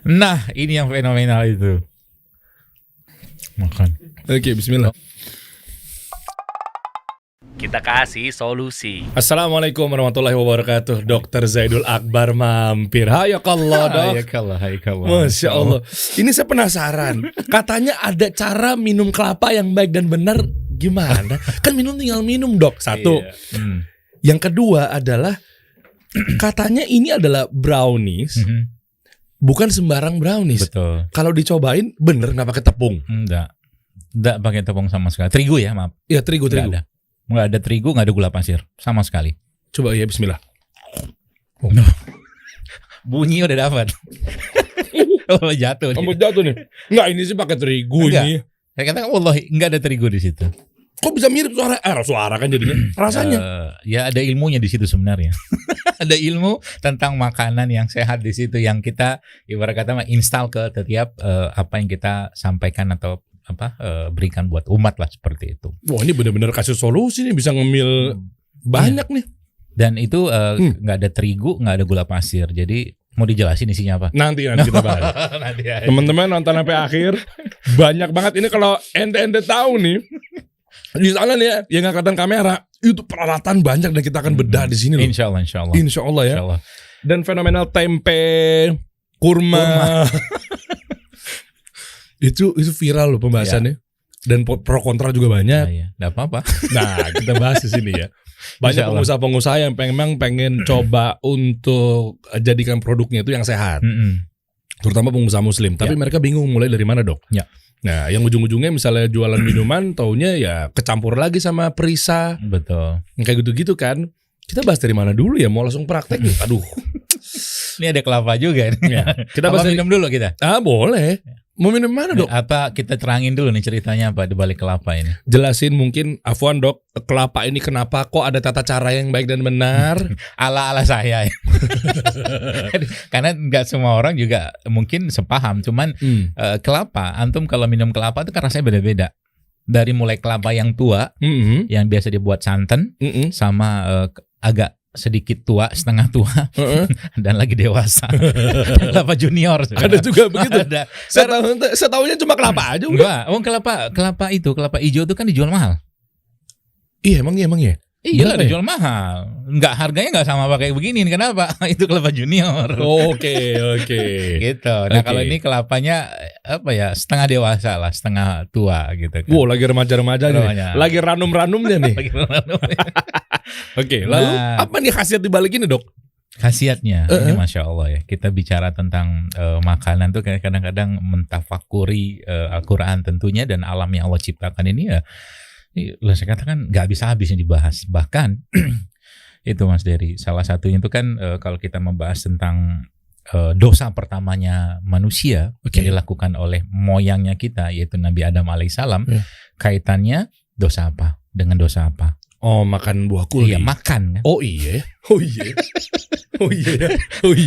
Nah, ini yang fenomenal itu. Makan. Oke, bismillah. Kita kasih solusi. Assalamualaikum warahmatullahi wabarakatuh. Dr. Zaidul Akbar mampir. Hayakallah, Dok. Hayakallah. Masya Allah. Ini saya penasaran. Katanya ada cara minum kelapa yang baik dan benar. Gimana? Kan minum tinggal minum, Dok. Satu. Iya. Yang kedua adalah katanya ini adalah brownies. Bukan sembarang brownies. Betul. Kalau dicobain bener nggak pakai tepung? Enggak pakai tepung sama sekali. Terigu ya, maaf. Ya terigu. Nggak ada terigu, nggak ada gula pasir sama sekali. Coba ya, bismillah. Bunyi udah dapat. Oh, jatuh. Kamu jatuh nih. Enggak, ini sih pakai terigu. Enggak. Ini. Saya katakan wallahi nggak ada terigu di situ. Kok bisa mirip suara? Suara kan jadinya. Rasanya. Ya ada ilmunya di situ sebenarnya. Ada ilmu tentang makanan yang sehat di situ yang kita ibarat kata install ke setiap apa yang kita sampaikan atau berikan buat umat lah seperti itu. Wah, ini benar-benar kasih solusi nih, bisa ngemil banyak nih. Dan itu nggak ada terigu, nggak ada gula pasir. Jadi mau dijelasin isinya apa? Nanti kita bahas. Nanti aja. Teman-teman nonton sampai akhir. Banyak banget ini kalau ente tahu nih. Di sana nih ya, yang angkatan kamera itu peralatan banyak dan kita akan bedah di sini loh. Insya Allah ya. Insya Allah. Dan fenomenal tempe, kurma. itu viral loh pembahasannya. Dan pro kontra juga banyak. Iya. Nggak apa-apa. Nah, kita bahas di sini ya. Banyak pengusaha-pengusaha yang memang pengen coba untuk jadikan produknya itu yang sehat. Terutama pengusaha muslim. Tapi mereka bingung mulai dari mana, Dok. Ya. Nah, yang ujung-ujungnya misalnya jualan minuman, taunya ya kecampur lagi sama perisa. Betul. Kayak gitu-gitu kan. Kita bahas dari mana dulu ya? Mau langsung praktek nih? Aduh. Ini ada kelapa juga nih. Ya. Kita bahas minum dulu kita. Boleh. Mau minum mana, Dok? Apa kita terangin dulu nih ceritanya apa di balik kelapa ini? Jelasin mungkin, Afwan, Dok, kelapa ini kenapa kok ada tata cara yang baik dan benar? Ala saya. Karena nggak semua orang juga mungkin sepaham. Cuman kelapa, antum kalau minum kelapa itu kan rasanya beda-beda. Dari mulai kelapa yang tua, yang biasa dibuat santan, sama agak sedikit tua, setengah tua, dan lagi dewasa. Kelapa junior. Ada juga begitu. Ada. Saya tahunya cuma kelapa aja. Enggak, kelapa hijau itu kan dijual mahal. Iya, emang ya. Iya, dijual mahal. Enggak, harganya enggak sama pakai begini. Kenapa? Itu kelapa junior. Oke. Gitu. Nah, kalau ini kelapanya setengah dewasa lah, setengah tua gitu kan. Wow, lagi remaja-remaja nih. Lagi ranum-ranumnya nih. Oke, lalu apa nih khasiat di balik ini, Dok? Khasiatnya ini Masya Allah ya. Kita bicara tentang makanan tuh kadang-kadang mentafakuri Al-Quran tentunya dan alam yang Allah ciptakan ini ya. Saya katakan nggak bisa habisnya dibahas. Bahkan itu Mas Dery, salah satunya itu kan kalau kita membahas tentang dosa pertamanya manusia yang dilakukan oleh moyangnya kita, yaitu Nabi Adam alaihissalam, kaitannya dosa apa dengan dosa apa? Oh, makan buah kuldi. Iya, makan. Oh iya.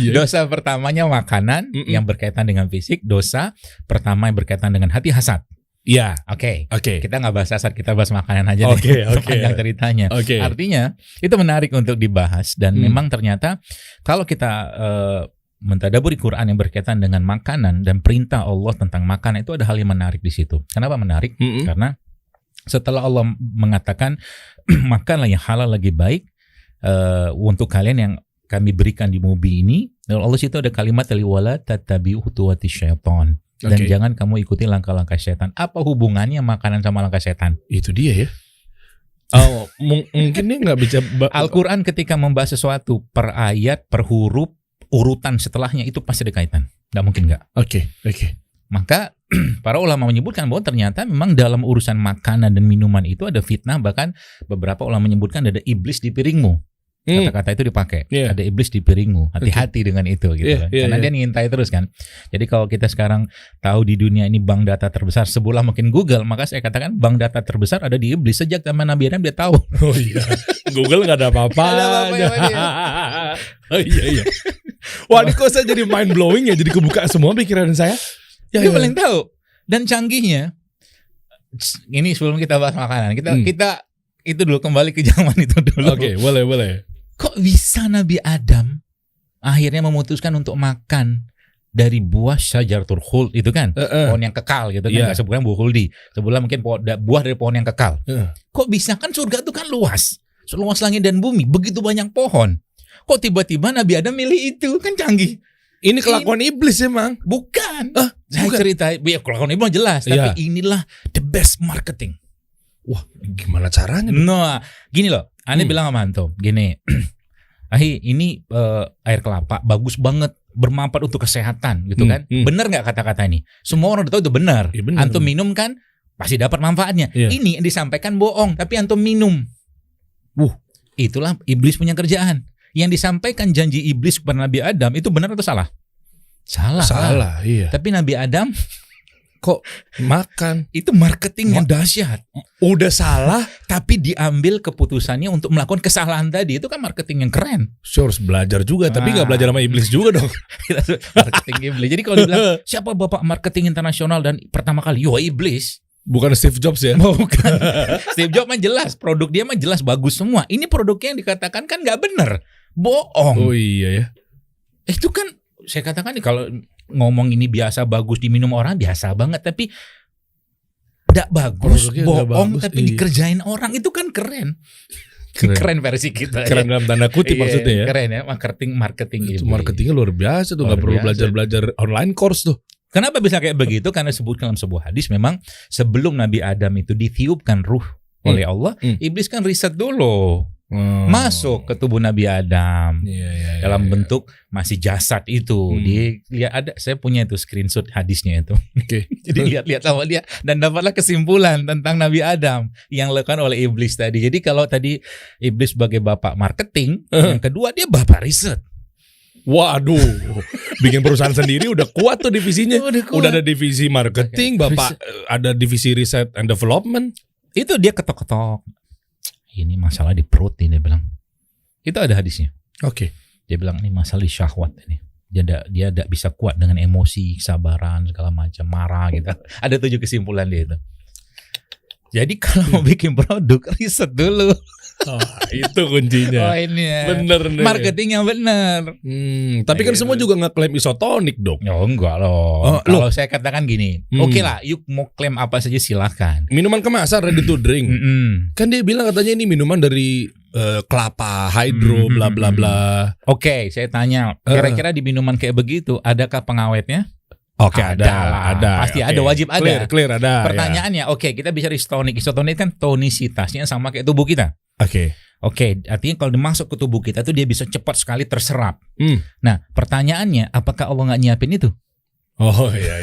Dosa pertamanya makanan yang berkaitan dengan fisik. Dosa pertama yang berkaitan dengan hati, hasad. Iya. Oke. Kita nggak bahas hasad, kita bahas makanan aja. Oke. Panjang ceritanya. Artinya itu menarik untuk dibahas dan memang ternyata kalau kita mentadaburi Quran yang berkaitan dengan makanan dan perintah Allah tentang makanan itu ada hal yang menarik di situ. Kenapa menarik? Karena setelah Allah mengatakan makanlah yang halal lagi baik untuk kalian yang kami berikan di mubi ini, Allah situ ada kalimat wala tattabi'u khutuwati syaitan. Dan jangan kamu ikuti langkah-langkah setan. Apa hubungannya makanan sama langkah setan? Itu dia ya. Oh, mungkin dia nggak bisa. Al-Quran ketika membahas sesuatu per ayat, per huruf, urutan setelahnya itu pasti ada kaitan. Nggak mungkin nggak. Oke. Maka para ulama menyebutkan bahwa ternyata memang dalam urusan makanan dan minuman itu ada fitnah. Bahkan beberapa ulama menyebutkan ada iblis di piringmu. Kata-kata itu dipakai. Ada iblis di piringmu. Hati-hati dengan itu gitu kan. Karena dia ngintai terus kan. Jadi kalau kita sekarang tahu di dunia ini bank data terbesar sebelah mungkin Google, maka saya katakan bank data terbesar ada di iblis. Sejak zaman Nabi Adam dia tahu. Oh iya. Google nggak ada apa-apa. Oh iya. Wah, ini kok saya jadi mind blowing ya. Jadi kebuka semua pikiran saya. Dia paling tahu. Dan canggihnya, ini sebelum kita bahas makanan, kita itu dulu kembali ke zaman itu dulu. Oke, boleh. Kok bisa Nabi Adam akhirnya memutuskan untuk makan dari buah syajaratul khuld itu kan, pohon yang kekal gitu kan, nggak sebulan buah khuldi, sebulan mungkin buah dari pohon yang kekal. Kok bisa kan surga itu kan luas langit dan bumi, begitu banyak pohon. Kok tiba-tiba Nabi Adam milih itu, kan canggih. Ini kelakuan iblis emang? Bukan. Saya cerita, ya kelakuan iblis jelas, tapi inilah the best marketing. Wah, gimana caranya? Nah, gini loh, Ane bilang sama Anto, gini, ini air kelapa bagus banget, bermanfaat untuk kesehatan gitu kan. Benar nggak kata-kata ini? Semua orang udah tahu itu benar. Ya, Antum minum kan pasti dapat manfaatnya. Ini yang disampaikan bohong, tapi antum minum. Itulah iblis punya kerjaan. Yang disampaikan janji iblis kepada Nabi Adam itu benar atau salah? Salah, iya. Tapi Nabi Adam kok makan? Itu marketing yang dahsyat. Udah salah, tapi diambil keputusannya untuk melakukan kesalahan tadi. Itu kan marketing yang keren. Harus belajar juga, tapi nggak belajar sama iblis juga dong. Marketing iblis. Jadi kalau dibilang siapa bapak marketing internasional dan pertama kali, yo iblis. Bukan Steve Jobs ya? Bukan. Steve Jobs mah jelas, produk dia mah jelas bagus semua. Ini produknya yang dikatakan kan nggak benar, bohong. Oh iya ya. Itu kan saya katakan nih, kalau ngomong ini biasa bagus diminum orang biasa banget, tapi tidak bagus, bohong bagus, tapi dikerjain orang, itu kan keren. Keren versi kita. Keren dalam tanda kutip maksudnya ya. Keren ya, marketing itu marketingnya luar biasa tuh, nggak perlu belajar online course tuh. Kenapa bisa kayak begitu? Karena sebutkan dalam sebuah hadis, memang sebelum Nabi Adam itu ditiupkan ruh oleh Allah, iblis kan riset dulu. Masuk ke tubuh Nabi Adam dalam bentuk masih jasad itu. Dia ada, saya punya itu screenshot hadisnya itu. Jadi lihat-lihat sama dia dan dapatlah kesimpulan tentang Nabi Adam yang dilakukan oleh iblis tadi. Jadi kalau tadi iblis sebagai bapak marketing, yang kedua dia bapak riset. Waduh, bikin perusahaan sendiri udah kuat tuh divisinya. Udah ada divisi marketing, bapak ada divisi research and development. Itu dia ketok-ketok. Ini masalah di perut ini, dia bilang. Itu ada hadisnya. Dia bilang ini masalah di syahwat ini. Dia tidak bisa kuat dengan emosi, kesabaran, segala macam, marah gitu. Ada 7 kesimpulan dia itu. Jadi kalau mau bikin produk, riset dulu. Itu kuncinya. Ini ya. Bener nih. Marketing yang benar. Tapi kan semua juga ngeklaim isotonik dong. Oh enggak loh. Kalau saya katakan gini, oke lah, yuk mau klaim apa saja silahkan. Minuman kemasan ready to drink. Kan dia bilang katanya ini minuman dari kelapa, hydro, bla bla bla. Oke, saya tanya, kira-kira di minuman kayak begitu, adakah pengawetnya? Ada. Pasti ada, wajib ada. Clear ada. Pertanyaannya, kita bisa isotonik. Isotonik kan tonisitasnya sama kayak tubuh kita. Oke, artinya kalau dimasuk ke tubuh kita tuh dia bisa cepat sekali terserap. Nah, pertanyaannya, apakah Allah nggak nyiapin itu? Oh iya.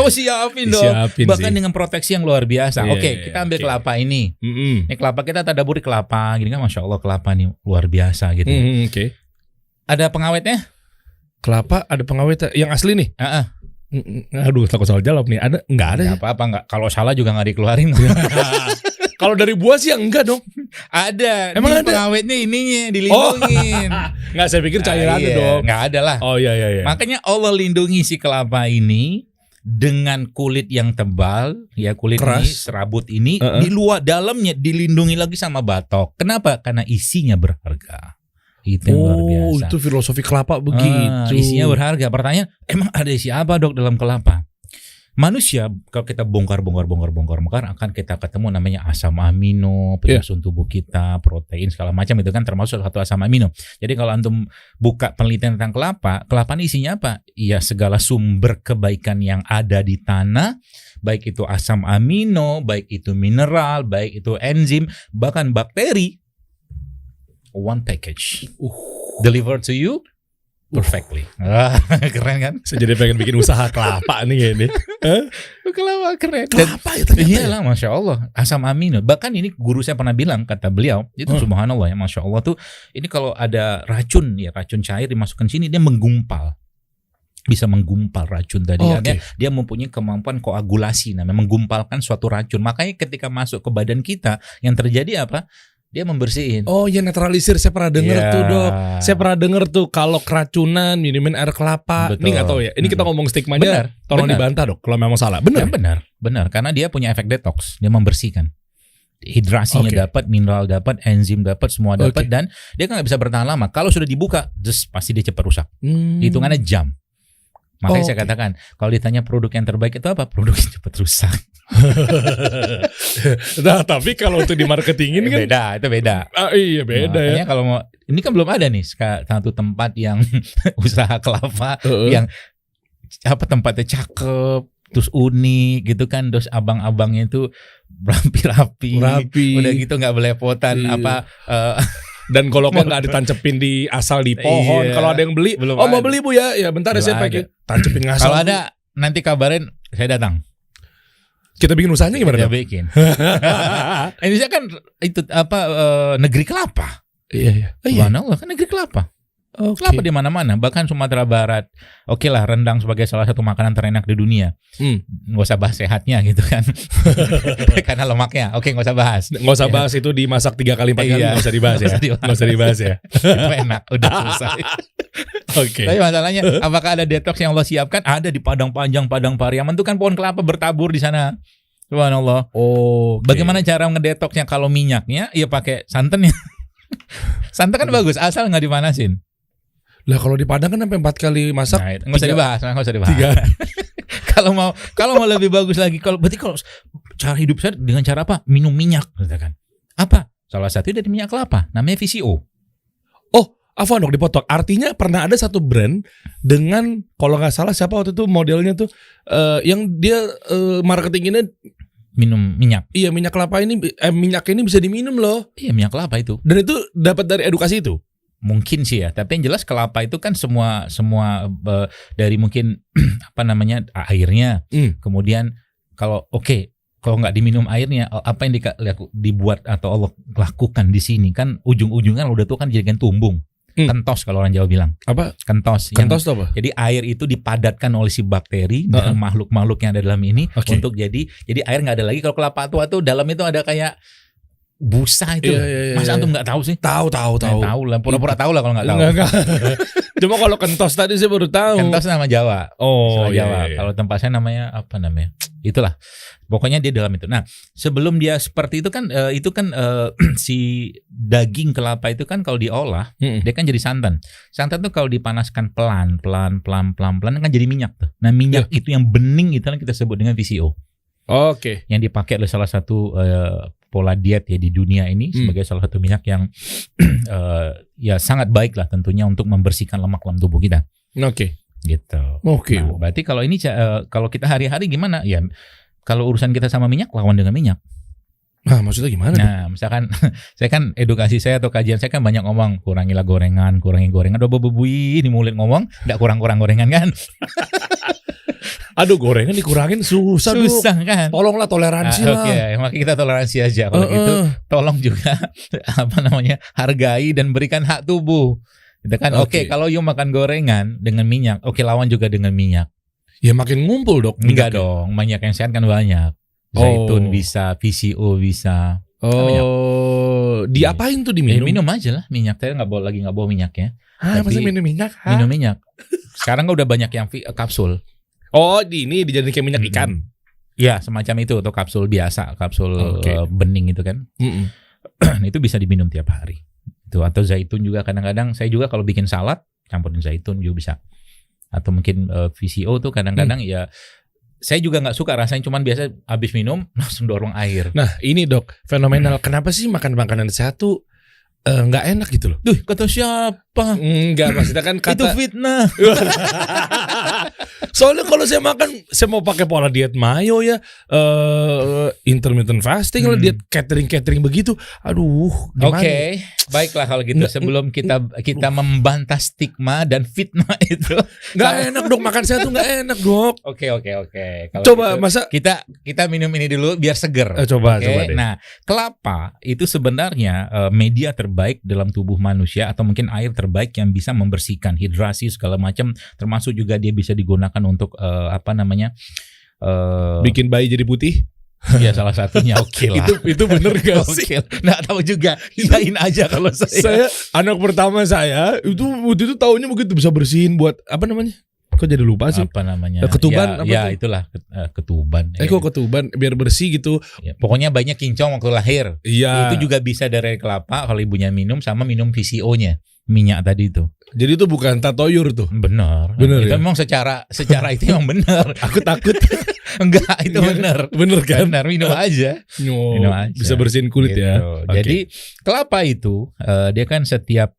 Siapin dong. Bahkan dengan proteksi yang luar biasa. Kita ambil kelapa ini. Ini kelapa kita tadaburi kelapa, gini kan, masya Allah kelapa nih luar biasa gitu. Ada pengawetnya? Kelapa ada pengawetnya yang asli nih? Aduh, takut salah jawab nih. Ada? Enggak ada. Enggak apa-apa, enggak. Kalau salah juga enggak dikeluarin. Kalau dari buah sih enggak dong. Ada. Emang ada? Pengawetnya ininya dilindungin. Enggak, saya pikir cairannya dong. Enggak ada lah. Oh iya. Makanya Allah lindungi si kelapa ini dengan kulit yang tebal, ya kulit keras. Ini serabut ini di luar dalamnya dilindungi lagi sama batok. Kenapa? Karena isinya berharga. Itu yang luar biasa. Itu filosofi kelapa begitu. Isinya berharga. Pertanyaan, emang ada isi apa dok dalam kelapa? Manusia kalau kita bongkar maka akan kita ketemu namanya asam amino, penyusun tubuh kita, protein segala macam, itu kan termasuk satu asam amino. Jadi kalau antum buka penelitian tentang kelapa ini isinya apa? Ya segala sumber kebaikan yang ada di tanah, baik itu asam amino, baik itu mineral, baik itu enzim, bahkan bakteri. One package delivered to you perfectly. Keren kan? Saya jadi pengen bikin usaha kelapa nih ini. Kelapa keren. Kelapa ya ternyata. Iyalah, masya Allah. Asam amino. Bahkan ini guru saya pernah bilang, kata beliau, itu subhanallah ya, masya Allah tuh. Ini kalau ada racun cair dimasukkan sini, dia menggumpal. Bisa menggumpal racun tadi. Dia mempunyai kemampuan koagulasi, namanya menggumpalkan suatu racun. Makanya ketika masuk ke badan kita, yang terjadi apa? Dia membersihin. Oh ya, netralisir. Saya pernah dengar tuh dok. Saya pernah dengar tuh kalau keracunan minumin air kelapa. Betul. Ini nggak tahu ya. Ini kita ngomong stigmanya. Tolong dibantah dok kalau memang salah. Benar. Karena dia punya efek detox. Dia membersihkan. Hidrasinya dapat, mineral dapat, enzim dapat, semua dapat, dan dia kan nggak bisa bertahan lama. Kalau sudah dibuka, pasti dia cepat rusak. Hitungannya jam. Makanya saya katakan, kalau ditanya produk yang terbaik itu apa? Produk yang cepat rusak. Nah, tapi kalau untuk di marketingin kan beda, itu beda. Iya beda ya. Kalau mau, ini kan belum ada nih satu tempat yang usaha kelapa yang tempatnya cakep, terus unik gitu kan, terus abang-abangnya itu rapi, udah gitu nggak belepotan dan goloknya nggak ditancepin asal di pohon. Kalau ada yang beli, mau beli Bu ya bentar ya saya pakai tancepin ngasal. Kalau ada nanti kabarin, saya datang. Kita bikin usahanya gimana? Kita bikin. Indonesia kan itu negeri kelapa. Iya. Subhanallah, kan negeri kelapa. Kelapa di mana-mana, bahkan Sumatera Barat. Oke lah, rendang sebagai salah satu makanan terenak di dunia. Nggak usah bahas sehatnya gitu kan. Karena lemaknya. Oke, nggak usah bahas. Nggak usah bahas itu dimasak 3 kali 4 kali. Nggak usah dibahas ya. Nggak usah dibahas ya. Itu enak, udah selesai. Oke. Tapi masalahnya, apakah ada detox yang Allah siapkan? Ada di Padang Panjang, Padang Pariaman itu kan pohon kelapa bertabur di sana. Subhanallah. Bagaimana cara ngedetoxnya? Kalau minyaknya, ya pakai santannya. Santan kan bagus, asal nggak dipanasin. Lah kalau di Padang kan sampai 4 kali masak. Nah, nggak usah dibahas. Kalau mau lebih bagus lagi, berarti kalau cara hidup saya dengan cara apa? Minum minyak, kan? Apa? Salah satu dari minyak kelapa, namanya VCO. Afwan dok dipotong. Artinya pernah ada satu brand dengan, kalau nggak salah siapa waktu itu modelnya tuh yang dia marketinginnya minum minyak. Iya, minyak kelapa ini, minyak ini bisa diminum loh. Iya, minyak kelapa itu. Dan itu dapat dari edukasi itu. Mungkin sih ya, tapi yang jelas kelapa itu kan semua dari mungkin airnya, kemudian kalau nggak diminum airnya, apa yang dibuat atau Allah lakukan di sini kan ujung-ujungnya udah tuh kan jadikan tumbung. Kentos kalau orang Jawa bilang. Apa? Kentos. Kentos itu apa? Jadi air itu dipadatkan oleh si bakteri dan makhluk-makhluk yang ada dalam ini untuk jadi air nggak ada lagi. Kalau kelapa tua tuh dalam itu ada kayak busa itu. Masa antum nggak tahu sih? Tahu Tahu lah, pura-pura tahu lah kalau nggak tahu. Enggak. Cuma kalau kentos tadi saya baru tahu. Kentos nama Jawa. Jawa. Iya. Kalau tempat saya namanya apa namanya? Itulah. Pokoknya dia dalam itu. Nah, sebelum dia seperti itu kan si daging kelapa itu kan kalau diolah, dia kan jadi santan. Santan tuh kalau dipanaskan pelan kan jadi minyak tuh. Nah, minyak itu yang bening itu kan kita sebut dengan VCO. Oke. Yang dipakai oleh salah satu pola diet ya di dunia ini sebagai salah satu minyak yang ya sangat baik lah tentunya untuk membersihkan lemak dalam tubuh kita. Oke. Gitu. Oke. Nah, berarti kalau ini kalau kita hari-hari gimana? Ya kalau urusan kita sama minyak, lawan dengan minyak. Nah, maksudnya gimana? Nah, misalkan saya kan edukasi saya atau kajian saya kan banyak ngomong kurangi gorengan. Udah bebui ini mulut ngomong, nggak kurang gorengan kan? Aduh, gorengan dikurangin susah kan? Tolonglah toleransi lah. Oke, makanya kita toleransi aja. Kalau gitu, tolong juga hargai dan berikan hak tubuh. Gitu kan? Oke, kalau you makan gorengan dengan minyak, lawan juga dengan minyak. Ya makin ngumpul dok. Enggak dong, minyak yang sehat kan banyak. Zaitun bisa, VCO bisa. Diapain tuh diminum? Minum aja lah minyak. Saya nggak bawa minyaknya. Masa minum minyak? Minum minyak. Sekarang udah banyak yang kapsul. Ini dijadikan kayak minyak ikan. Ya semacam itu atau kapsul biasa, kapsul bening itu kan. Itu bisa diminum tiap hari. Itu atau zaitun juga kadang-kadang. Saya juga kalau bikin salad campurin zaitun juga bisa. Atau mungkin VCO tuh kadang-kadang ya. Saya juga nggak suka rasanya, cuman biasa habis minum langsung dorong air. Nah ini dok fenomenal. Kenapa sih makan makanan sehat tuh nggak enak gitu loh? Duh, kata siapa? Enggak, maksudnya kan kata itu fitnah. Soalnya kalau saya makan, saya mau pakai pola diet mayo ya, intermittent fasting lah, diet catering begitu. Aduh, gimana? Oke, baiklah kalau gitu. Sebelum kita membantah stigma dan fitnah itu, nggak enak dok, makan saya tuh nggak enak dok. Oke. Coba gitu, masa kita minum ini dulu biar seger. Coba deh. Nah, kelapa itu sebenarnya media terbaik dalam tubuh manusia atau mungkin air terbaik yang bisa membersihkan, hidrasi segala macam, termasuk juga dia bisa digunakan untuk bikin bayi jadi putih. Ya salah satunya. Oke lah. Itu bener gak sih? Nggak tahu juga. Iyain aja kalau saya. Anak pertama saya itu waktu itu taunya begitu bisa bersihin buat apa namanya? Kok jadi lupa sih? Apa namanya? Ketuban. Itulah ketuban. Kok ketuban biar bersih gitu. Ya, pokoknya banyak kincong waktu lahir. Iya. Itu juga bisa dari kelapa kalau ibunya minum sama minum VCO-nya. minyak tadi itu. Jadi itu bukan tatoyur tuh. Benar. Benar itu ya? memang secara itu memang benar. Aku takut. Enggak, itu benar. Benar kan? Benar, minum aja. Minum aja. Bisa bersihin kulit gitu. ya. Jadi kelapa itu dia kan setiap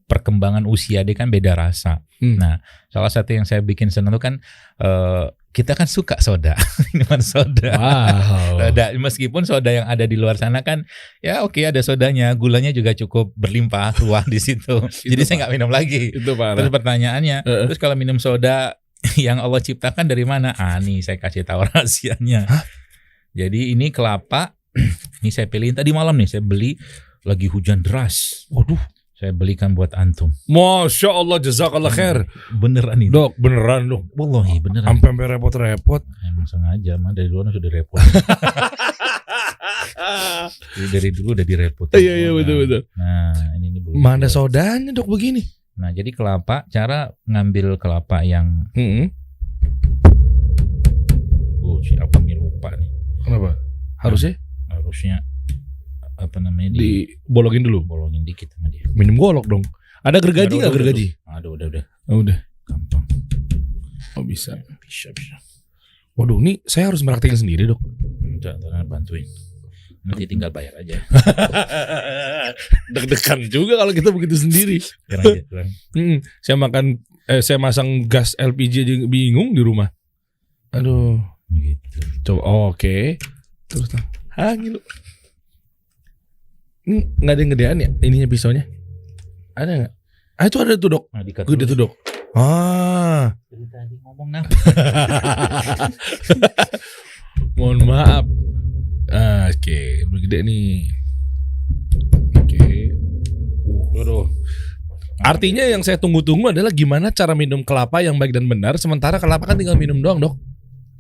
perkembangan usia dia kan beda rasa. Nah, salah satu yang saya bikin senang itu kan kita kan suka soda, minuman soda. Wow. Meskipun soda yang ada di luar sana kan ya oke, ada sodanya, gulanya juga cukup berlimpah ruah di situ. Jadi saya nggak minum lagi. Itu parah. Terus pertanyaannya, terus kalau minum soda yang Allah ciptakan dari mana? Nih saya kasih tahu rahasianya. Jadi ini kelapa, ini saya pilihin tadi malam nih, saya beli lagi hujan deras. Waduh. Saya belikan buat antum. Masya Allah, jazakallah khair. Beneran ini. Dok, beneran dok. Wallahi beneran. Sampai repot-repot. Emang sengaja, mah dari dulu sudah repot. Dari dulu udah direpot. Iya betul. Nah ini belum. Mana sodanya dok begini? Nah jadi kelapa, cara ngambil kelapa yang siapa nih lupa nih. Kenapa? Harusnya dibolongin dulu. Bolongin dikit sama dia. Minum golok dong. Ada gergaji nggak gergaji? Ada udah. Udah. Gampang. Oh bisa. Waduh, ini saya harus meraktekin sendiri dok. Enggak, bantuin. Nanti tinggal bayar aja. Deg-degan juga kalau kita begitu sendiri. Kurang. Saya masang gas LPG aja bingung di rumah. Aduh. Gitu. Coba. Oke. Terus angin lu. Nggak ada yang gedean ya ininya pisaunya? Ada nggak? Itu ada tuh dok. Gede tuh dok. Dari tadi ngomong apa? Mohon maaf. Oke, gede nih. Oke. Aduh. Artinya yang saya tunggu-tunggu adalah gimana cara minum kelapa yang baik dan benar. Sementara kelapa kan tinggal minum doang dok.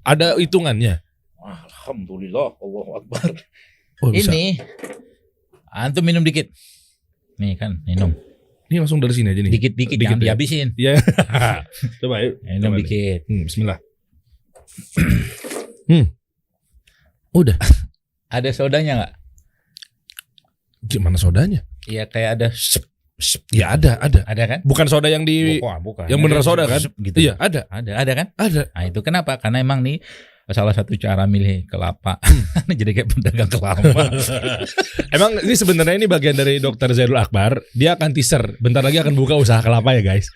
Ada hitungannya. Alhamdulillah, Allahu Akbar. Bisa. Ini antum minum dikit. Nih kan, minum. Ini langsung dari sini aja nih. Dikit-dikit jangan dihabisin. Iya. Coba yuk. Minum dikit. Bismillah. Udah. Ada sodanya nggak? Gimana sodanya? Iya kayak ada. Ya ada. Ada kan? Bukan soda yang bukan. Yang bener soda kan? Gitu. Iya ada kan? Ada. Nah itu kenapa? Karena emang nih salah satu cara milih kelapa. Jadi kayak pedagang kelapa. Emang ini sebenarnya ini bagian dari Dr. Zaidul Akbar. Dia akan teaser. Bentar lagi akan buka usaha kelapa ya guys.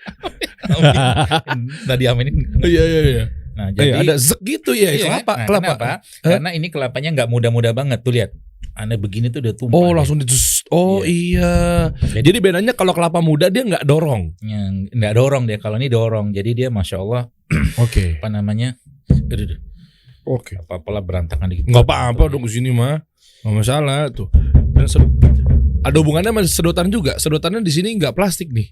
Tadi aminin. Iya. Nah jadi ada zek gitu ya kelapa. Kenapa? Karena ini kelapanya nggak muda-muda banget tuh lihat. Aneh begini tuh udah tumpah. Oh langsung dijus. Oh iya. Jadi bedanya kalau kelapa muda dia nggak dorong. Nggak dorong dia. Kalau ini dorong. Jadi dia masya Allah. Oke. Apa namanya? Oke. Apa-apalah berantakan dikit. Nggak apa-apa dong di sini mah. Nggak masalah tuh. Dan ada hubungannya sama sedotan juga. Sedotannya di sini nggak plastik nih.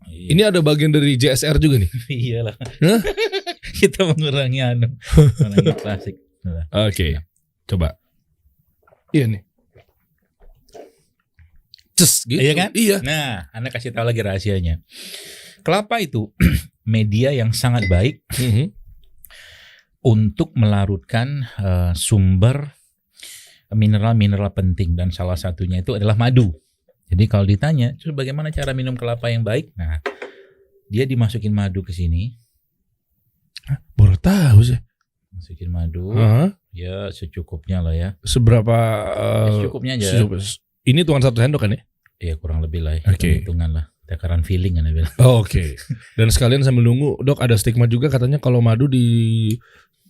Iya. Ini ada bagian dari JSR juga nih. Iyalah. Kita mengurangi plastik. Oke. Coba. Iya nih. Gitu. Iya kan? Iya. Nah, Anda kasih tahu lagi rahasianya. Kelapa itu media yang sangat baik untuk melarutkan sumber mineral-mineral penting dan salah satunya itu adalah madu. Jadi kalau ditanya, terus bagaimana cara minum kelapa yang baik? Nah, dia dimasukin madu ke sini. Baru tahu sih. Masukin madu. Ya secukupnya lah ya. Seberapa? Secukupnya aja. Ini tuang 1 sendok kan ya? Iya kurang lebih lah. Oke. Hitungan lah. Takaran feeling kan ya bilang. Oke. Dan sekalian sambil nunggu, dok ada stigma juga katanya kalau madu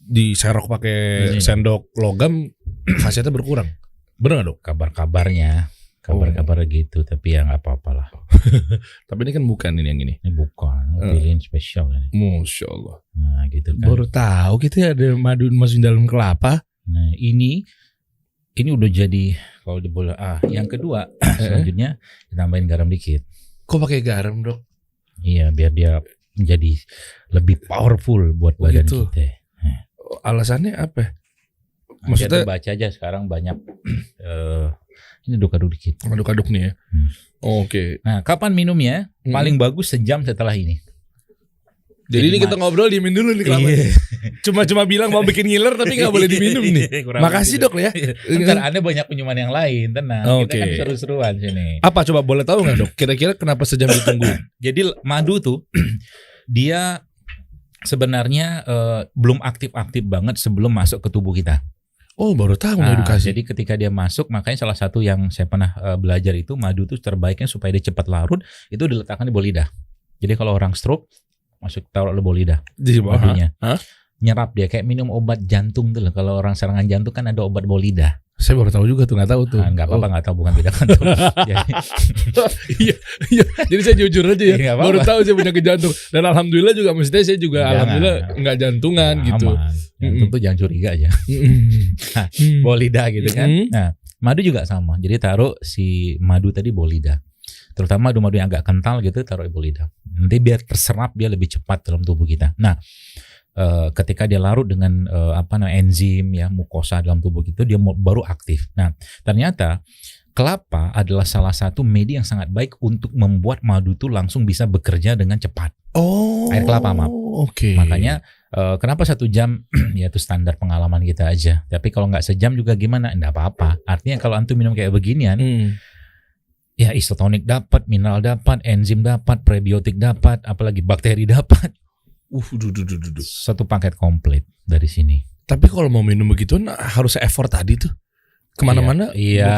diserok pakai sendok logam khasiatnya berkurang. Benar nggak dok? Kabar-kabarnya gitu, tapi ya nggak apa-apalah. Tapi ini kan bukan ini yang ini. Ini bukan, pilihan spesial kan. Masya Allah. Nah gitu kan. Baru tahu kita ada madu masukin dalam kelapa. Nah ini udah jadi kalau di bola. Yang kedua selanjutnya ditambahin garam dikit. Kok pakai garam dok? Iya biar dia menjadi lebih powerful buat badan gitu. kita. Alasannya apa? Maksudnya baca aja sekarang banyak. Ini aduk-aduk dikit. Aduk-aduk nih ya. Oke. Nah kapan minumnya? Paling bagus sejam setelah ini. Jadi ini kita ngobrol diemin dulu nih kelapa. cuma bilang mau bikin ngiler tapi nggak boleh diminum nih. Makasih dok ya. Ntar Anda banyak minuman yang lain, tenang. Kita kan seru-seruan sini. Apa coba boleh tahu nggak dok? Kira-kira kenapa sejam ditunggu? Jadi madu tuh dia sebenarnya belum aktif-aktif banget sebelum masuk ke tubuh kita. Oh baru tahu edukasi. Jadi ketika dia masuk, makanya salah satu yang saya pernah belajar itu madu tuh terbaiknya supaya dia cepat larut itu diletakkan di bawah lidah. Jadi kalau orang stroke masuk taruh di bawah lidah. Di bawahnya. Nyerap dia kayak minum obat jantung tuh loh. Kalau orang serangan jantung kan ada obat bawah lidah. Saya baru tahu juga tuh, nggak tahu tuh. Nggak apa-apa, nggak tahu, bukan tidak kan tuh. Iya. Jadi saya jujur aja ya. Baru tahu saya punya ke jantung. Dan alhamdulillah juga maksudnya saya juga alhamdulillah nggak jantungan gitu. Jantung tuh jangan curiga aja. Bawah lidah gitu kan. Nah, madu juga sama. Jadi taruh si madu tadi bawah lidah. Terutama madu-madu yang agak kental gitu taruh di bawah lidah. Nanti biar terserap dia lebih cepat dalam tubuh kita. Nah, ketika dia larut dengan enzim ya mukosa dalam tubuh kita, dia baru aktif. Nah, ternyata kelapa adalah salah satu media yang sangat baik untuk membuat madu itu langsung bisa bekerja dengan cepat. Air kelapa, maaf. Oke. Makanya kenapa 1 jam? Ya itu standar pengalaman kita aja. Tapi kalau nggak sejam juga gimana? Nggak apa-apa. Artinya kalau antum minum kayak beginian, ya isotonik dapat, mineral dapat, enzim dapat, prebiotik dapat, apalagi bakteri dapat. Satu paket komplit dari sini. Tapi kalau mau minum begitu harus effort tadi tuh kemana-mana. Iya.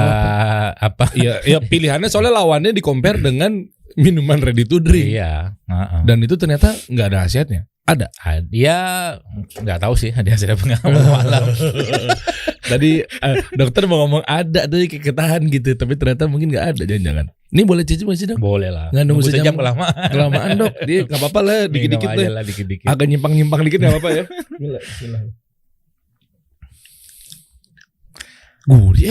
Apa? Iya pilihannya soalnya lawannya di compare dengan minuman ready to drink. Iya. Dan itu ternyata nggak ada khasiatnya. Ada. Dia nggak tahu sih ada hasil pengalaman malam. Tadi dokter mau ngomong ada tadi ketahan gitu, tapi ternyata mungkin nggak ada, jangan-jangan. Ini boleh cicip masih dok? Boleh lah. Nggak nunggu sejam kelamaan dok. Dia nggak apa-apa lah, dikit-dikit lah. Dikit-dikit. Agak nyimpang-nyimpang dikit nggak apa-apa ya. Bismillah.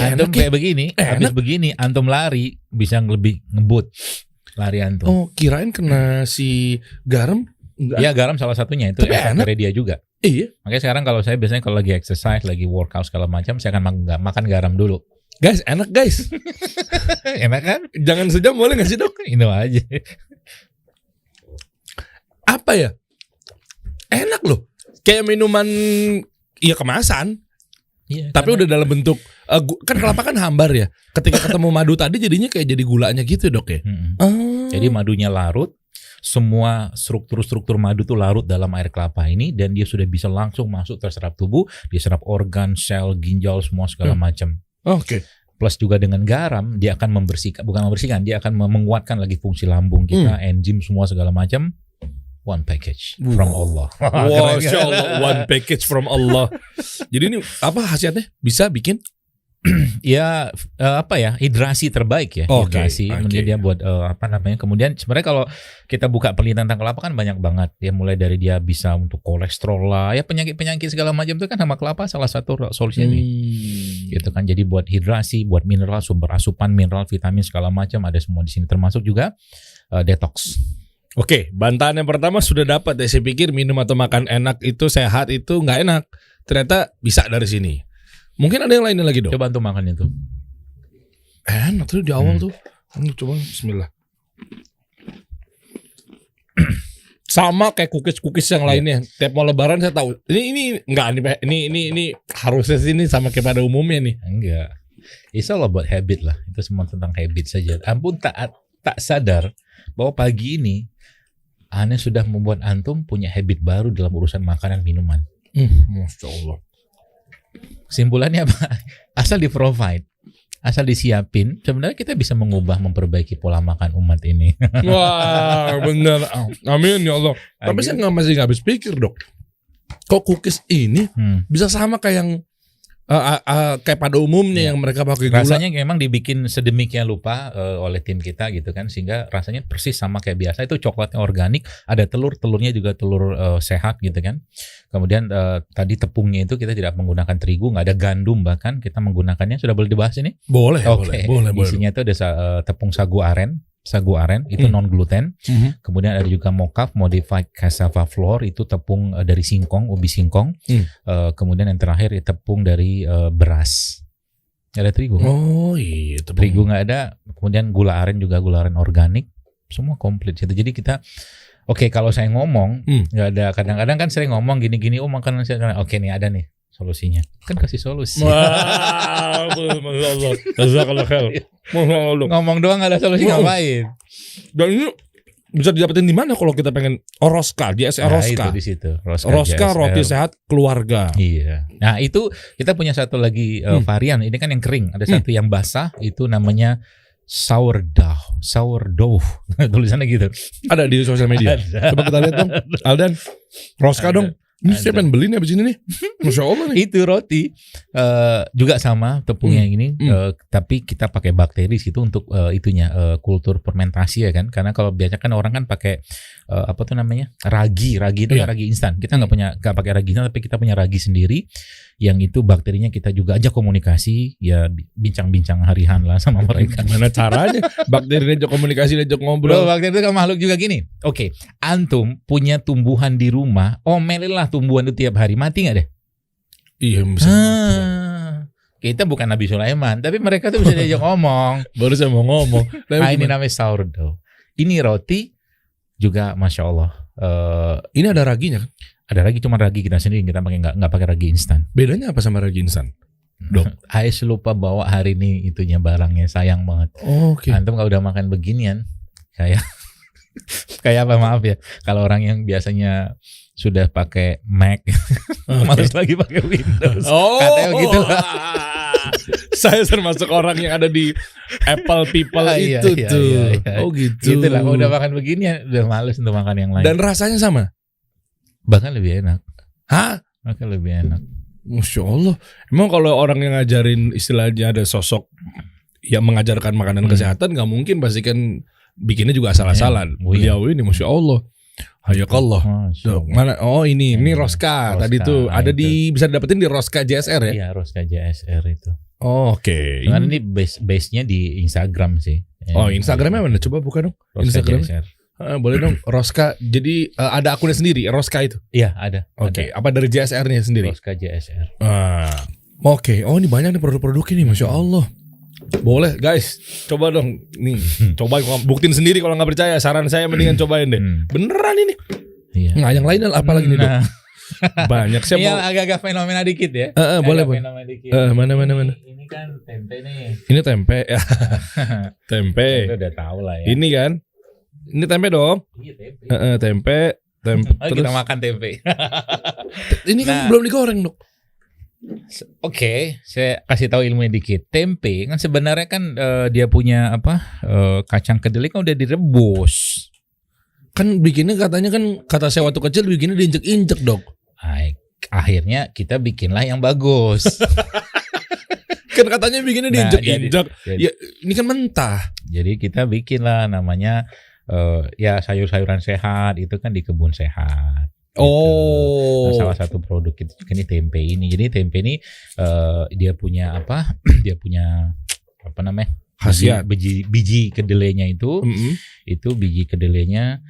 Antum kayak begini, habis begini antum lari bisa lebih ngebut lari antum. Oh kirain kena si garam? Iya garam salah satunya itu dari dia juga. Iya. Makanya sekarang kalau saya biasanya kalau lagi exercise, lagi workout segala macam, saya akan makan garam dulu. Guys, enak guys. Enak kan? Jangan sejam boleh nggak sih dok? Ini aja. Apa ya? Enak loh. Kayak minuman, iya kemasan. Iya. Tapi udah dalam bentuk kan kelapa kan hambar ya. Ketika ketemu madu tadi jadinya kayak jadi gulanya gitu dok ya. Jadi madunya larut. Semua struktur-struktur madu tuh larut dalam air kelapa ini dan dia sudah bisa langsung masuk terserap tubuh, diserap organ, sel, ginjal semua segala macam. Oke. Plus juga dengan garam dia akan membersihkan, dia akan menguatkan lagi fungsi lambung kita, enzim semua segala macam. One package from Allah. Wow, insyaallah one package from Allah. Jadi ini apa khasiatnya? Bisa bikin ya hidrasi terbaik ya. Hidrasi kemudian dia buat kemudian sebenarnya kalau kita buka penelitian tentang kelapa kan banyak banget ya, mulai dari dia bisa untuk kolesterol lah ya, penyakit segala macam itu kan sama kelapa salah satu solusinya gitu kan. Jadi buat hidrasi, buat mineral, sumber asupan mineral, vitamin segala macam ada semua di sini, termasuk juga detox. Oke, bantahan yang pertama sudah dapat ya. Saya pikir minum atau makan enak itu sehat itu nggak enak. Ternyata bisa dari sini. Mungkin ada yang lainnya lagi dok. Coba tuh makan itu. Enak tuh di awal tuh. Coba bismillah. Sama kayak cookies yang lainnya. Tiap mau lebaran saya tahu. Ini harusnya sini sama kayak pada umumnya nih. Enggak. It's all about habit lah. Itu semua tentang habit saja. Ampun tak sadar bahwa pagi ini Anda sudah membuat antum punya habit baru dalam urusan makanan minuman. Masya Allah. Kesimpulannya apa? Asal di-provide, asal disiapin, sebenarnya kita bisa mengubah, memperbaiki pola makan umat ini. Wah, benar. Amin ya Allah. Tapi saya masih nggak habis pikir dok. Kok cookies ini bisa sama kayak yang kayak pada umumnya yang mereka pakai gula. Rasanya memang dibikin sedemikian rupa oleh tim kita gitu kan, sehingga rasanya persis sama kayak biasa. Itu coklatnya organik, ada telurnya juga telur sehat gitu kan. Kemudian tadi tepungnya itu kita tidak menggunakan terigu, nggak ada gandum, bahkan kita menggunakannya, sudah boleh dibahas ini? Boleh. Boleh. Isinya itu ada tepung sagu aren itu non gluten. Kemudian ada juga mocaf modified cassava flour, itu tepung dari singkong, ubi singkong. Kemudian yang terakhir tepung dari beras. Ada terigu kan? Oh iya, terigu nggak ada. Kemudian gula aren juga gula aren organik, semua komplit gitu. Jadi kita Oke, kalau saya ngomong nggak ada, kadang-kadang kan sering ngomong gini-gini, oh makanan saya, oke nih ada nih solusinya, kan kasih solusi. Wah, ngomong doang nggak ada solusi ngapain? Dan ini bisa didapetin di mana kalau kita pengen Roska, JSR Roska. Itu di situ. Roska roti sehat keluarga. Iya. Nah, itu kita punya satu lagi varian. Ini kan yang kering, ada satu yang basah, itu namanya sourdough. Tulisannya gitu. Ada di sosial media. Coba kita lihat dong. Aldan, Roska dong. Ini saya pengen beli nih abis ini nih. Masya Allah nih. Itu roti juga sama tepungnya ini, tapi kita pakai bakteri situ untuk itunya kultur fermentasi ya kan. Karena kalau biasanya kan orang kan pakai apa tuh namanya ragi itu kan ragi instan. Kita nggak pakai ragi instan, tapi kita punya ragi sendiri. Yang itu bakterinya kita juga ajak komunikasi, ya bincang-bincang harian lah sama mereka. Gimana caranya? Bakteri ajak komunikasi, ajak ngobrol. Bakteri itu kan makhluk juga gini. Oke, antum punya tumbuhan di rumah, omelilah tumbuhan itu tiap hari, mati nggak deh? Iya, bisa. Kita bukan Nabi Sulaiman, tapi mereka tuh bisa diajak ngomong. Baru saya mau ngomong. Ini namanya sourdough. Ini roti juga, masya Allah. Ini ada raginya kan? Ada ragi, cuma ragi kita sendiri, kita pakai nggak pakai ragi instan. Bedanya apa sama ragi instan? Dok, Ais lupa bawa hari ini itunya barangnya, sayang banget. Oke. Antum kalau udah makan beginian, kayak apa, maaf ya, kalau orang yang biasanya sudah pakai Mac, malas lagi pakai Windows. Katanya gitu. Saya termasuk orang yang ada di Apple people itu tuh. Iya. Oh gitu. Itulah, kalau udah makan beginian, udah males untuk makan yang lain. Dan rasanya sama? Bahkan lebih enak. Hah? Bahkan lebih enak. Masya Allah. Emang kalau orang yang ngajarin, istilahnya ada sosok yang mengajarkan makanan kesehatan, nggak mungkin pasti kan bikinnya juga asal-asalan. Beliau ini Masya Allah. Hayakallah. Mana? Oh ini Roska. Tadi tuh ada bisa dapetin di Roska JSR ya? Iya, Roska JSR itu. Oh, oke. Karena ini base-nya di Instagram sih. Oh, Instagramnya mana? Coba buka dong. Roska JSR. Boleh dong, Roska. Jadi ada akunnya sendiri, Roska itu? Iya, ada. Oke. Apa dari JSR-nya sendiri? Roska JSR. Oke. Oh, ini banyak nih produk-produk ini, Masya Allah. Boleh, guys. Coba dong. Nih, coba buktiin sendiri kalau nggak percaya. Saran saya mendingan cobain deh. Beneran ini. Iya. Nah, yang lain apa lagi nih, Dok? Banyak. Iya, agak-agak fenomena dikit ya. Boleh. Mana. Ini kan tempe nih. Ini tempe. Tempe. Itu udah tahu lah ya. Ini kan. Ini tempe dong. Iya, tempe. Tempe. Kita makan tempe. Ini kan belum digoreng, Dok. Oke, saya kasih tahu ilmunya dikit. Tempe kan sebenarnya kan dia punya kacang kedelai kan udah direbus. Kan bikinnya katanya kan, kata saya waktu kecil bikinnya diinjek-injek, Dok. Akhirnya kita bikinlah yang bagus. Kan katanya bikinnya diinjek-injek. Ya, ini kan mentah. Jadi kita bikinlah namanya ya sayur-sayuran sehat, itu kan di kebun sehat. Gitu. Nah, salah satu produk itu juga ini tempe ini. Jadi tempe ini dia punya dia punya apa namanya? Khasiat. Biji kedelainya itu biji kedelainya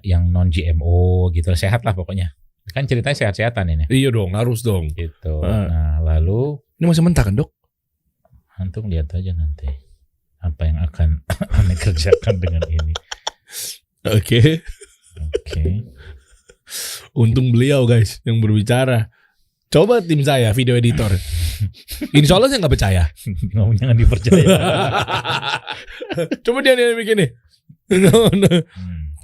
yang non GMO gitu, sehat lah pokoknya. Kan ceritanya sehat-sehatan ini. Iya dong, harus dong. Gitu. Nah, lalu ini masih mentah kan, Dok? Antum lihat aja nanti apa yang akan Anda kerjakan dengan ini. Oke. Untung beliau, guys, yang berbicara. Coba tim saya video editor. Insya Allah saya nggak percaya. Jangan dipercaya. Coba dia bikin nih.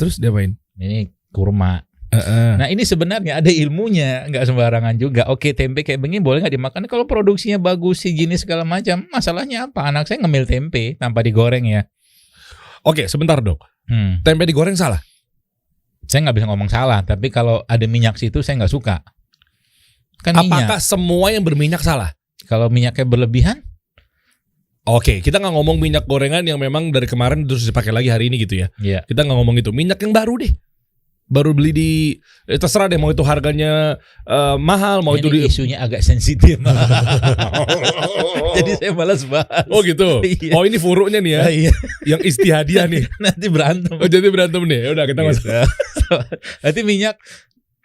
Terus dia main. Ini kurma. Nah ini sebenarnya ada ilmunya, nggak sembarangan juga. Oke, tempe kayak begini boleh nggak dimakan? Kalau produksinya bagus, higienis segala macam, masalahnya apa? Anak saya ngemil tempe tanpa digoreng ya. Oke, sebentar, Dok. Tempe digoreng salah? Saya nggak bisa ngomong salah, tapi kalau ada minyak situ saya nggak suka. Kan apakah semua yang berminyak salah? Kalau minyaknya berlebihan? Oke, kita nggak ngomong minyak gorengan yang memang dari kemarin terus dipakai lagi hari ini gitu ya. Iya. Kita nggak ngomong itu. Minyak yang baru deh. Baru beli di terserah deh, mau itu harganya mahal, mau ini itu isunya agak sensitif. Jadi saya malas bahas. Oh gitu. Iya. Oh ini furunya nih ya. Iya. Yang istihadiah nih. Nanti berantem. Oh jadi berantem nih. Ya udah kita masuk. Nanti minyak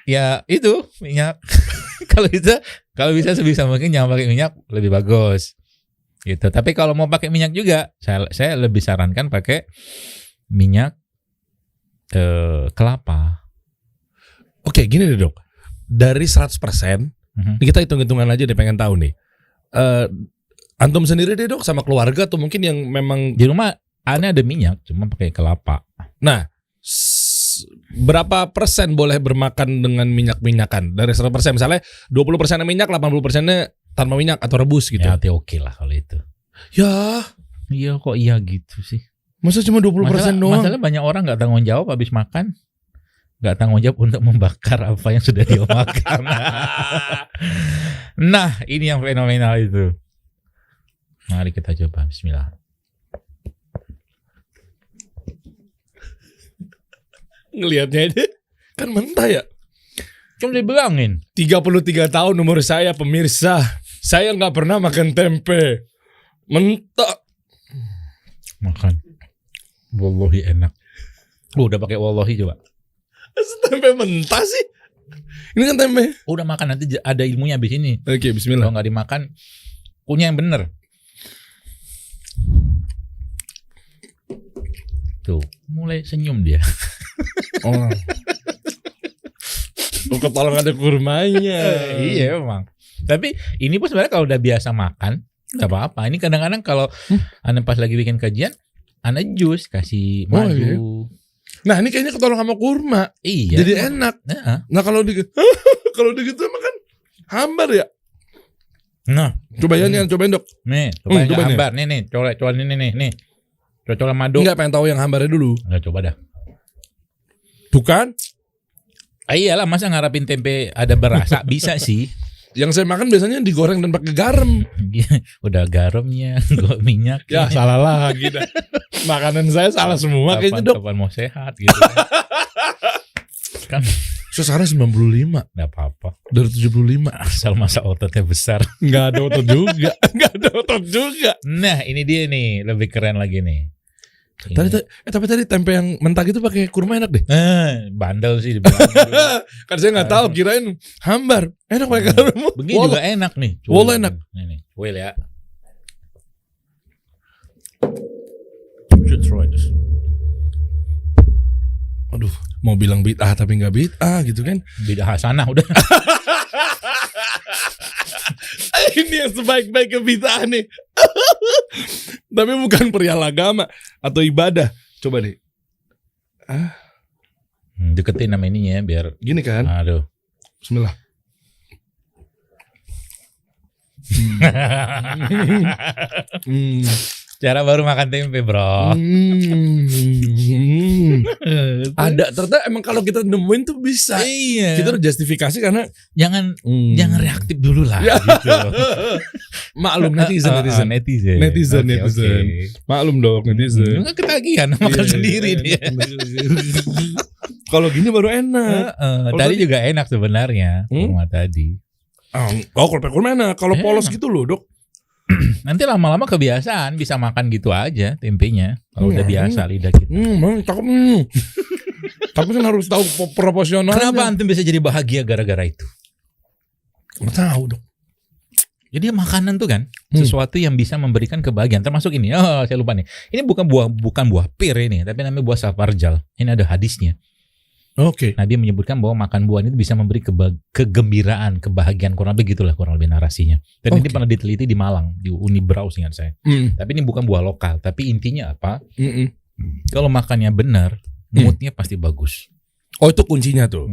ya itu minyak. kalau bisa sebisa mungkin jangan pakai minyak, lebih bagus. Gitu. Tapi kalau mau pakai minyak juga, saya lebih sarankan pakai minyak kelapa. Oke, gini deh dok. Dari 100%, ini kita hitung-hitungan aja deh, pengen tahu nih. Antum sendiri deh dok, sama keluarga atau mungkin yang memang di rumah aneh ada minyak, cuma pakai kelapa. Nah, berapa persen boleh bermakan dengan minyak-minyakan? Dari 100%, misalnya 20% minyak, 80%-nya tanpa minyak atau rebus gitu. Ya, oke lah kalau itu. Ya, iya kok iya gitu sih. Masa cuma 20% doang? Masalah banyak orang nggak tanggung jawab habis makan, nggak tanggung jawab untuk membakar apa yang sudah dia makan. Nah, ini yang fenomenal itu. Mari kita coba. Bismillah. Ngelihatnya aja kan mentah ya. Cuma dibilangin 33 tahun umur saya, pemirsa. Saya nggak pernah makan tempe mentah. Makan. Wallahi enak. Udah pakai wallahi coba. Tempe mentah sih. Ini kan tempe. Udah makan, nanti ada ilmunya abis ini. Oke, bismillah. Kalau nggak dimakan, punya yang bener. Tuh, mulai senyum dia. Oh. Kepala ada kurmanya. Iya emang. Tapi ini pun sebenarnya kalau udah biasa makan nggak apa-apa. Ini kadang-kadang kalau Anda pas lagi bikin kajian, Anda jus kasih madu. Iya. Nah ini kayaknya ketolong sama kurma. Iya. Jadi enak. Nah kalau kalau gitu emang kan hambar ya. Nah, cobain dok. Nih, cobain hambar. Nih, coba nih. Coba madu. Enggak, pengen tahu yang hambarnya dulu. Enggak, coba dah. Bukan? Iyalah, masa ngarapin tempe ada berasa? Bisa sih. Yang saya makan biasanya digoreng dan pakai garam. Udah garamnya, minyak. Ya salah lagi dah. Makanan saya salah semua kayaknya dok. Kapan mau sehat gitu. Kan sekarang 95. Nggak apa-apa. Dari 75. Asal masa ototnya besar. Nggak ada otot juga. Nggak ada otot juga. Nah ini dia nih, lebih keren lagi nih. Tapi tadi tempe yang mentah gitu pakai kurma enak deh. Bandel sih. Kan saya nggak tahu, kirain hambar. Enak pakai garam. Begini juga enak nih. Wallah enak. Nih, well ya. Should try this. Aduh, mau bilang bid'ah tapi nggak bid'ah gitu kan? Bid'ah hasanah udah. Ini yang sebaik-baik ke bid'ah nih. Tapi bukan perihal agama atau ibadah. Coba deh. Deketin nama ininya biar gini kan? Aduh. Bismillah. Cara baru makan tempe, bro. Ada, ternyata emang kalau kita nemuin tuh bisa. Iya. Kita harus justifikasi karena jangan reaktif dulu lah. Gitu. Maklum netizen. Okay. Maklum dong netizen. Enggak ketagihan makan sendiri dia. Kalau gini baru enak. Tadi juga enak sebenarnya kurma tadi. Kalau kurma enak. Kalau polos gitu loh dok. Nanti lama-lama kebiasaan bisa makan gitu aja tempenya kalau udah biasa lidah kita. Tapi kan harus tahu proporsionalnya. Kenapa antum bisa jadi bahagia gara-gara itu? Nggak tahu dong. Jadi makanan tuh kan sesuatu yang bisa memberikan kebahagiaan. Termasuk ini. Oh, saya lupa nih. Ini bukan buah pir ini, tapi namanya buah safarjal. Ini ada hadisnya. Oke. Nabi menyebutkan bahwa makan buah itu bisa memberi kegembiraan, kebahagiaan, kurang lebih narasinya. Dan ini pernah diteliti di Malang, di Unibraus ingat saya. Tapi ini bukan buah lokal, tapi intinya apa? Kalau makannya benar, moodnya pasti bagus. Oh itu kuncinya tuh.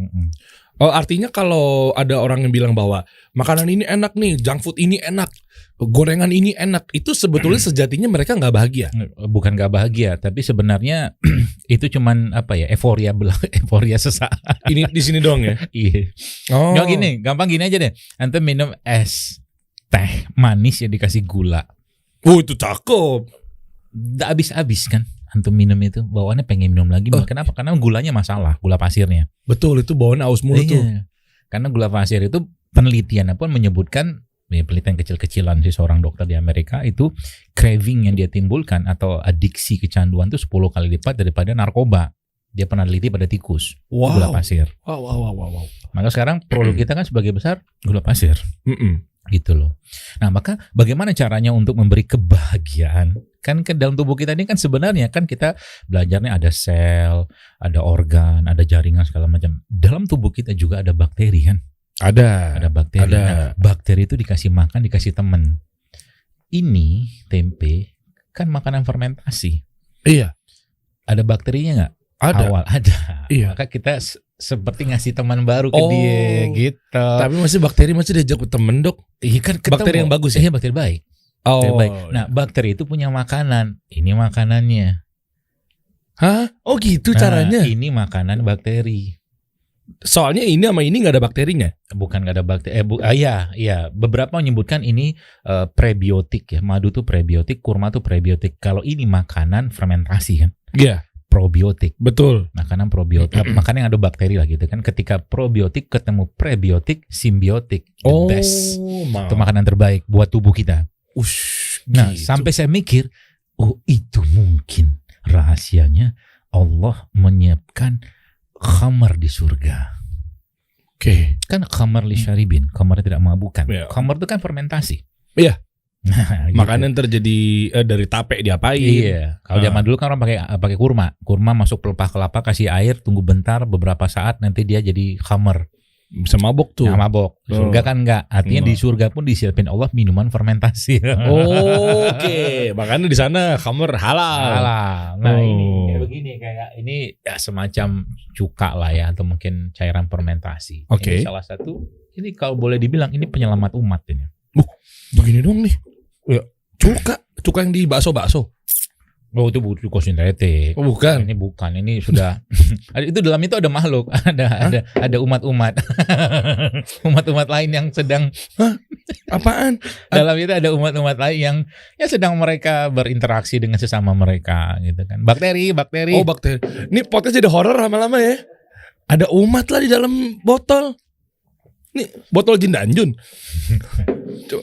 Oh artinya kalau ada orang yang bilang bahwa makanan ini enak nih, junk food ini enak, gorengan ini enak, itu sebetulnya sejatinya mereka nggak bahagia. Bukan nggak bahagia, tapi sebenarnya itu cuman apa ya, euforia sesaat. Ini di sini doang ya? Iya. Oh. Nggak gini, gampang gini aja deh. Antum minum es teh manis yang dikasih gula. Oh itu cakep. Nggak habis-habis kan? Antum minum itu bawaannya pengen minum lagi. Kenapa? Karena gulanya masalah, gula pasirnya. Betul, itu bawaannya aus mulu tuh. Karena gula pasir itu penelitiannya pun menyebutkan, penelitian kecil-kecilan si seorang dokter di Amerika itu craving yang dia timbulkan atau adiksi kecanduan itu 10 kali lipat daripada narkoba. Dia pernah teliti pada tikus. Gula pasir. Wow. Maka sekarang produk kita kan sebagai besar gula pasir. Gitu loh. Nah maka bagaimana caranya untuk memberi kebahagiaan, Kan ke dalam tubuh kita ini kan sebenarnya kan kita belajarnya ada sel, ada organ, ada jaringan segala macam. Dalam tubuh kita juga ada bakteri kan? Ada bakteri. Nah, bakteri itu dikasih makan, dikasih teman. Ini tempe kan makanan fermentasi. Iya. Ada bakterinya nggak? Ada. Awal ada. Iya. Maka kita seperti ngasih teman baru ke dia gitu. Tapi bakteri masih diajak temen, Dok. Iya kan ketemu. Bakteri yang bagus ya? Iya, bakteri baik. Baik. Nah, bakteri itu punya makanan. Ini makanannya. Hah? Oh gitu caranya? Ini makanan bakteri. Soalnya ini sama ini nggak ada bakterinya? Bukan nggak ada bakteri. Iya. Beberapa menyebutkan ini prebiotik ya. Madu tuh prebiotik, kurma tuh prebiotik. Kalau ini makanan fermentasi kan? Iya. Probiotik. Betul. Makanan probiotik. Makanan yang ada bakteri lah gitu kan. Ketika probiotik ketemu prebiotik, simbiotik. The best. Itu makanan terbaik buat tubuh kita. Nah, gitu. Sampai saya mikir, itu mungkin rahasianya Allah menyiapkan khamar di surga. Oke. Kan khamar li syaribin, khamar tidak mabukkan. Yeah. Khamar itu kan fermentasi. Iya. Nah, gitu. Makanan terjadi dari tape diapain? Iya. Kalau zaman dulu kan orang pakai kurma. Kurma masuk pelepah kelapa, kasih air, tunggu bentar beberapa saat nanti dia jadi khamar. Bisa mabok tuh. Nah, mabok. Di surga kan enggak. Artinya di surga pun disiapin Allah minuman fermentasi. Oke. Makanya di sana khamar halal. Nah, ini kayak begini, kayak ini ya semacam cuka lah ya, atau mungkin cairan fermentasi. Oke. Ini salah satu. Ini kalau boleh dibilang ini penyelamat umat ini. Begini dong nih. Ya, cuka yang di bakso-bakso. Oh, itu cuka sintetik. Oh, bukan. Ini bukan. Ini sudah itu dalam itu ada makhluk, ada umat-umat. Umat-umat lain yang sedang apaan? Dalam itu ada umat-umat lain yang ya sedang mereka berinteraksi dengan sesama mereka gitu kan. Bakteri. Oh, bakteri. Ini potnya jadi horor lama-lama ya. Ada umat lah di dalam botol. Nih, botol Jin dan Jun.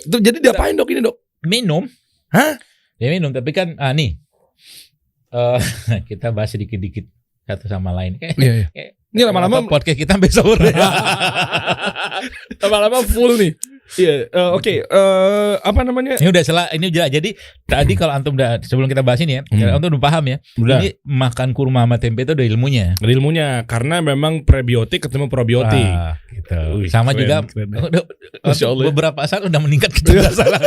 Jadi diapain, Dok, ini, Dok? Minum. Hah? Ya minum, tapi kan nih. Kita bahas sedikit-dikit satu sama lain. Iya. Ini lama-lama podcast kita sampai sore. Lama-lama full nih. Iya, oke. Apa namanya? Ini udah ini jelas. Jadi tadi kalau antum sebelum kita bahas ini ya, antum udah paham ya. Udah. Ini makan kurma sama tempe itu ada ilmunya. Ada ilmunya karena memang prebiotik ketemu probiotik. Gitu. Sama keren, juga beberapa saat udah meningkat kecerdasan.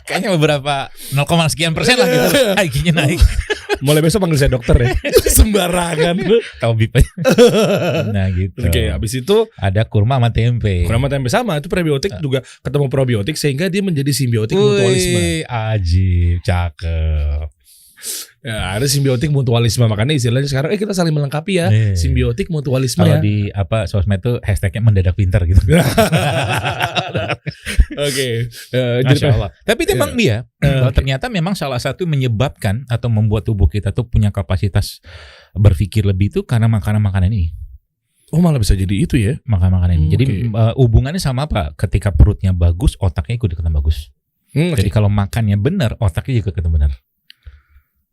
Kayaknya beberapa 0, sekian persen lah gitu. IQ-nya naik. Mulai besok panggil saya dokter ya. Sembarangan. Tahu bip. Nah gitu. Oke, habis itu ada kurma sama tempe. Kurma sama tempe sama, itu prebiotik juga ketemu probiotik sehingga dia menjadi simbiotik mutualisme. Ajib, cakep. Ya, ada simbiotik mutualisme, makanya istilahnya sekarang kita saling melengkapi ya. Simbiotik mutualisme. Kalau ya. di sosmed tuh hashtagnya mendadak pintar gitu. Oke. Masya Allah. Tapi memang dia ternyata memang salah satu menyebabkan atau membuat tubuh kita tuh punya kapasitas berpikir lebih itu karena makanan-makanan ini. Oh, malah bisa jadi itu ya, makanan-makanan ini. Jadi hubungannya sama apa? Ketika perutnya bagus, otaknya ikut ikutan bagus. Jadi kalau makannya benar, otaknya juga ikutan benar.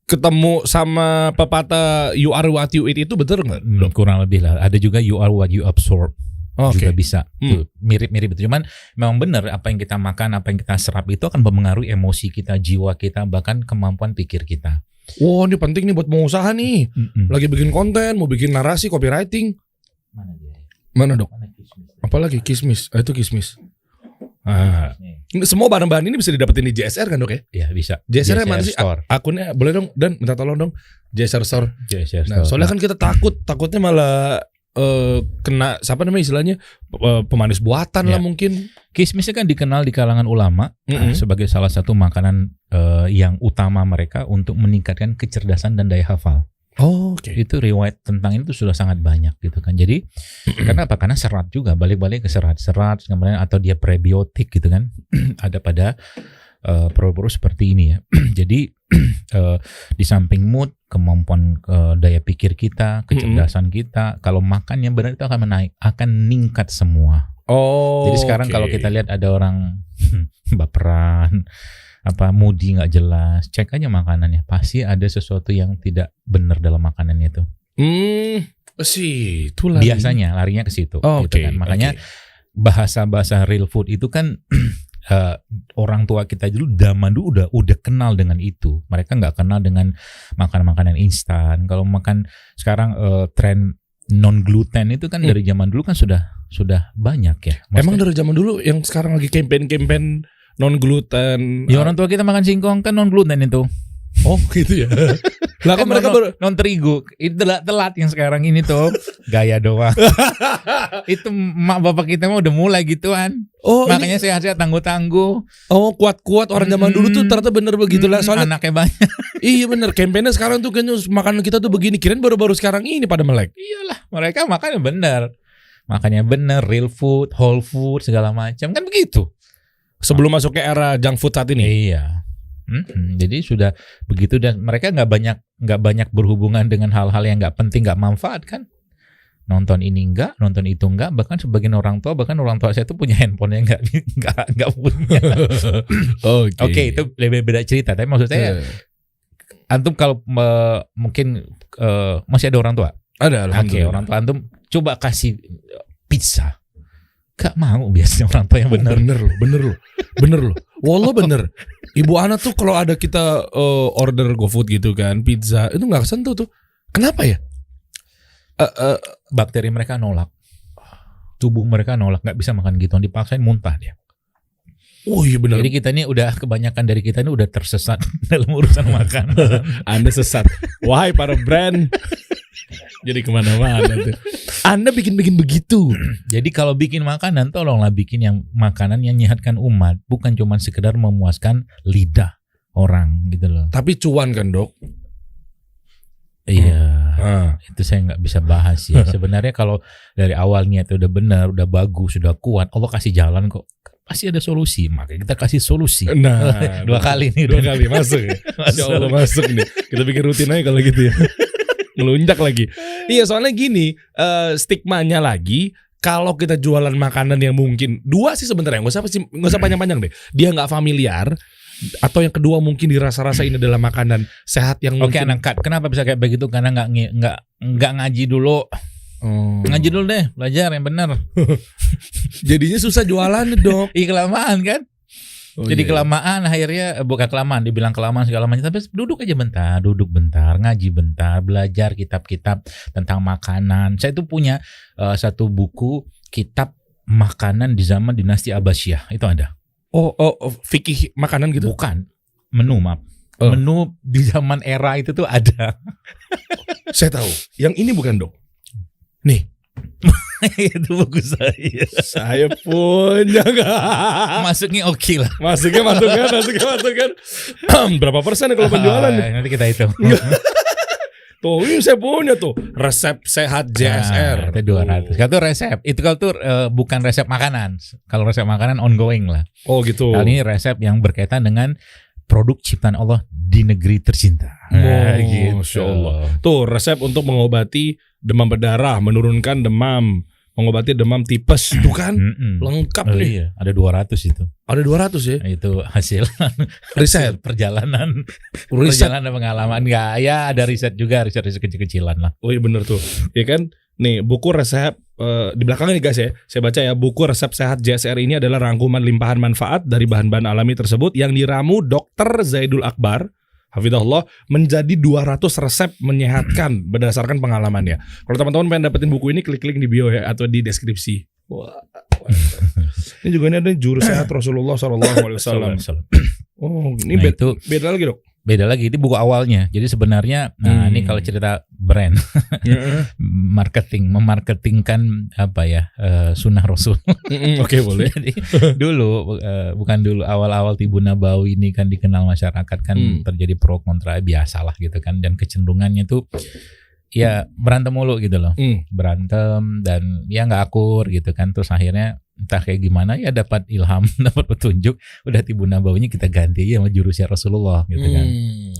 Ketemu sama pepatah you are what you eat itu betul nggak? Kurang lebih lah. Ada juga you are what you absorb. Juga bisa. Tuh, mirip-mirip itu. Cuman memang benar apa yang kita makan, apa yang kita serap itu akan mempengaruhi emosi kita, jiwa kita, bahkan kemampuan pikir kita. Wow, ini penting nih buat pengusaha nih. Lagi bikin konten, mau bikin narasi, copywriting. Mana dia? Mana, Dok? Apalagi kismis. Itu kismis. Semua barang-barang ini bisa didapetin di JSR kan, Dok ya? Iya, bisa. JSR mana sih? Akunnya boleh dong, dan minta tolong dong. JSR Store. Nah, soalnya kan kita takutnya malah kena siapa namanya istilahnya pemanis buatan lah mungkin. Kismisnya kan dikenal di kalangan ulama sebagai salah satu makanan yang utama mereka untuk meningkatkan kecerdasan dan daya hafal. Oh, oke. Itu riwayat tentang itu sudah sangat banyak gitu kan. Jadi karena apa? Karena serat juga, balik-balik ke serat-serat kemudian atau dia prebiotik gitu kan. Ada pada produk-produk seperti ini ya. Jadi di samping mood, kemampuan daya pikir kita, kecerdasan kita, kalau makannya benar itu akan meningkat semua. Oh. Jadi sekarang kalau kita lihat ada orang baperan, moody nggak jelas, cek aja makanannya, pasti ada sesuatu yang tidak benar dalam makanannya itu. Itu lari. Biasanya larinya ke situ, gitu kan. Makanya bahasa real food itu kan orang tua kita dulu zaman dulu udah kenal dengan itu. Mereka nggak kenal dengan makanan-makanan instan. Kalau makan sekarang tren non gluten itu kan dari zaman dulu kan sudah banyak ya. Maksudnya, emang dari zaman dulu yang sekarang lagi campaign non gluten. Ya orang tua kita makan singkong kan non gluten itu. Oh gitu ya. Lah kan mereka non terigu. Itu telat yang sekarang ini tuh gaya doang. Itu mak bapak kita mah udah mulai gituan. Oh, makanya sehat-sehat tangguh-tangguh. Oh, kuat-kuat orang zaman dulu tuh ternyata bener begitulah soalnya anaknya banyak. Iya bener, kampanye sekarang tuh kayaknya makanan kita tuh begini. Kirain baru-baru sekarang ini pada melek. Iyalah, mereka makannya bener, real food, whole food segala macam kan begitu. Sebelum masuk ke era junk food saat ini. Iya. Jadi sudah begitu dan mereka nggak banyak berhubungan dengan hal-hal yang nggak penting, nggak manfaat kan. Nonton ini enggak, nonton itu enggak, bahkan sebagian orang tua saya tuh punya handphone yang nggak punya. Oke, itu lebih beda cerita. Tapi maksud saya, antum kalau mungkin masih ada orang tua. Ada, alhamdulillah. Orang tua antum coba kasih pizza. Gak mau biasanya orang tua yang bener loh. Wallah bener. Ibu Ana tuh kalau ada kita order GoFood gitu kan, pizza itu nggak kesentuh tuh. Kenapa ya? Bakteri mereka nolak, tubuh mereka nolak, nggak bisa makan gitu, dipaksain muntah dia. Oh iya benar. Jadi kita ini kebanyakan dari kita ini udah tersesat dalam urusan makan. Anda sesat. Wahai para brand. Jadi kemana-mana tuh. Anda bikin begitu. Jadi kalau bikin makanan, tolonglah bikin yang makanan yang menyehatkan umat, bukan cuma sekedar memuaskan lidah orang gitu loh. Tapi cuan kan dok? Iya, itu saya nggak bisa bahas ya. Sebenarnya kalau dari awalnya itu udah benar, udah bagus, sudah kuat, Allah kasih jalan kok. Pasti ada solusi, makanya kita kasih solusi. Nah, dua kali masuk ya. Masya Allah masuk nih. Kita bikin rutin aja kalau gitu ya. Ngelunjak lagi. Iya soalnya gini, stigmanya lagi kalau kita jualan makanan yang mungkin dua sih sebenarnya nggak usah panjang-panjang deh. Dia nggak familiar atau yang kedua mungkin dirasa-rasa ini adalah makanan sehat yang mungkin. Oke, anak, kenapa bisa kayak begitu? Karena nggak ngaji dulu. Ngaji dulu deh, belajar yang benar. Jadinya susah jualan dok. Iya kelamaan kan. Jadi kelamaan akhirnya bukan kelamaan, dibilang kelamaan segala macam, tapi duduk bentar, ngaji bentar, belajar kitab-kitab tentang makanan. Saya tuh punya satu buku kitab makanan di zaman dinasti Abbasiyah, itu ada. Fikih makanan gitu? Bukan, menu maaf. Menu di zaman era itu tuh ada. Saya tahu. Yang ini bukan dok. Nih. Itu buku saya. Saya punya masuknya oke lah. Masukkan. Berapa persen kalau penjualan? Nanti kita hitung. Tuh ini saya punya tuh resep sehat JSR. Itu 200. Kalau tuh resep, itu kalau tuh bukan resep makanan. Kalau resep makanan ongoing lah. Oh gitu. Kali ini resep yang berkaitan dengan produk ciptaan Allah di negeri tercinta. Gitu. Masya Allah. Tuh resep untuk mengobati demam berdarah, menurunkan demam, mengobati demam tipes, tuh kan lengkap nih. Iya, ada 200 itu. Ada 200 ya? Itu hasil riset perjalanan pengalaman. Enggak, ya ada riset juga, riset kecil-kecilan lah. Oh iya bener tuh. Ya kan? Nih buku resep di belakangnya nih guys ya. Saya baca ya, buku resep sehat JSR ini adalah rangkuman limpahan manfaat dari bahan-bahan alami tersebut yang diramu Dr. Zaidul Akbar hafizahullah menjadi 200 resep menyehatkan berdasarkan pengalamannya. Kalau teman-teman pengen dapetin buku ini, klik-klik di bio ya atau di deskripsi. Wah. Ini juga ini ada juru sehat Rasulullah SAW. Oh, ini beda lagi dok. Beda lagi, ini buku awalnya. Jadi sebenarnya, nah ini kalau cerita brand, memarketingkan apa ya, sunnah Rasul. Oke, boleh. Jadi bukan dulu awal-awal Tibun Nabawi ini kan dikenal masyarakat kan terjadi pro kontra biasalah gitu kan, dan kecenderungannya tuh ya berantem mulu gitu loh, berantem dan ya nggak akur gitu kan. Terus akhirnya entah kayak gimana ya dapat ilham, dapat petunjuk, udah Tibun Nabawinya kita ganti aja sama jurusnya Rasulullah gitu kan.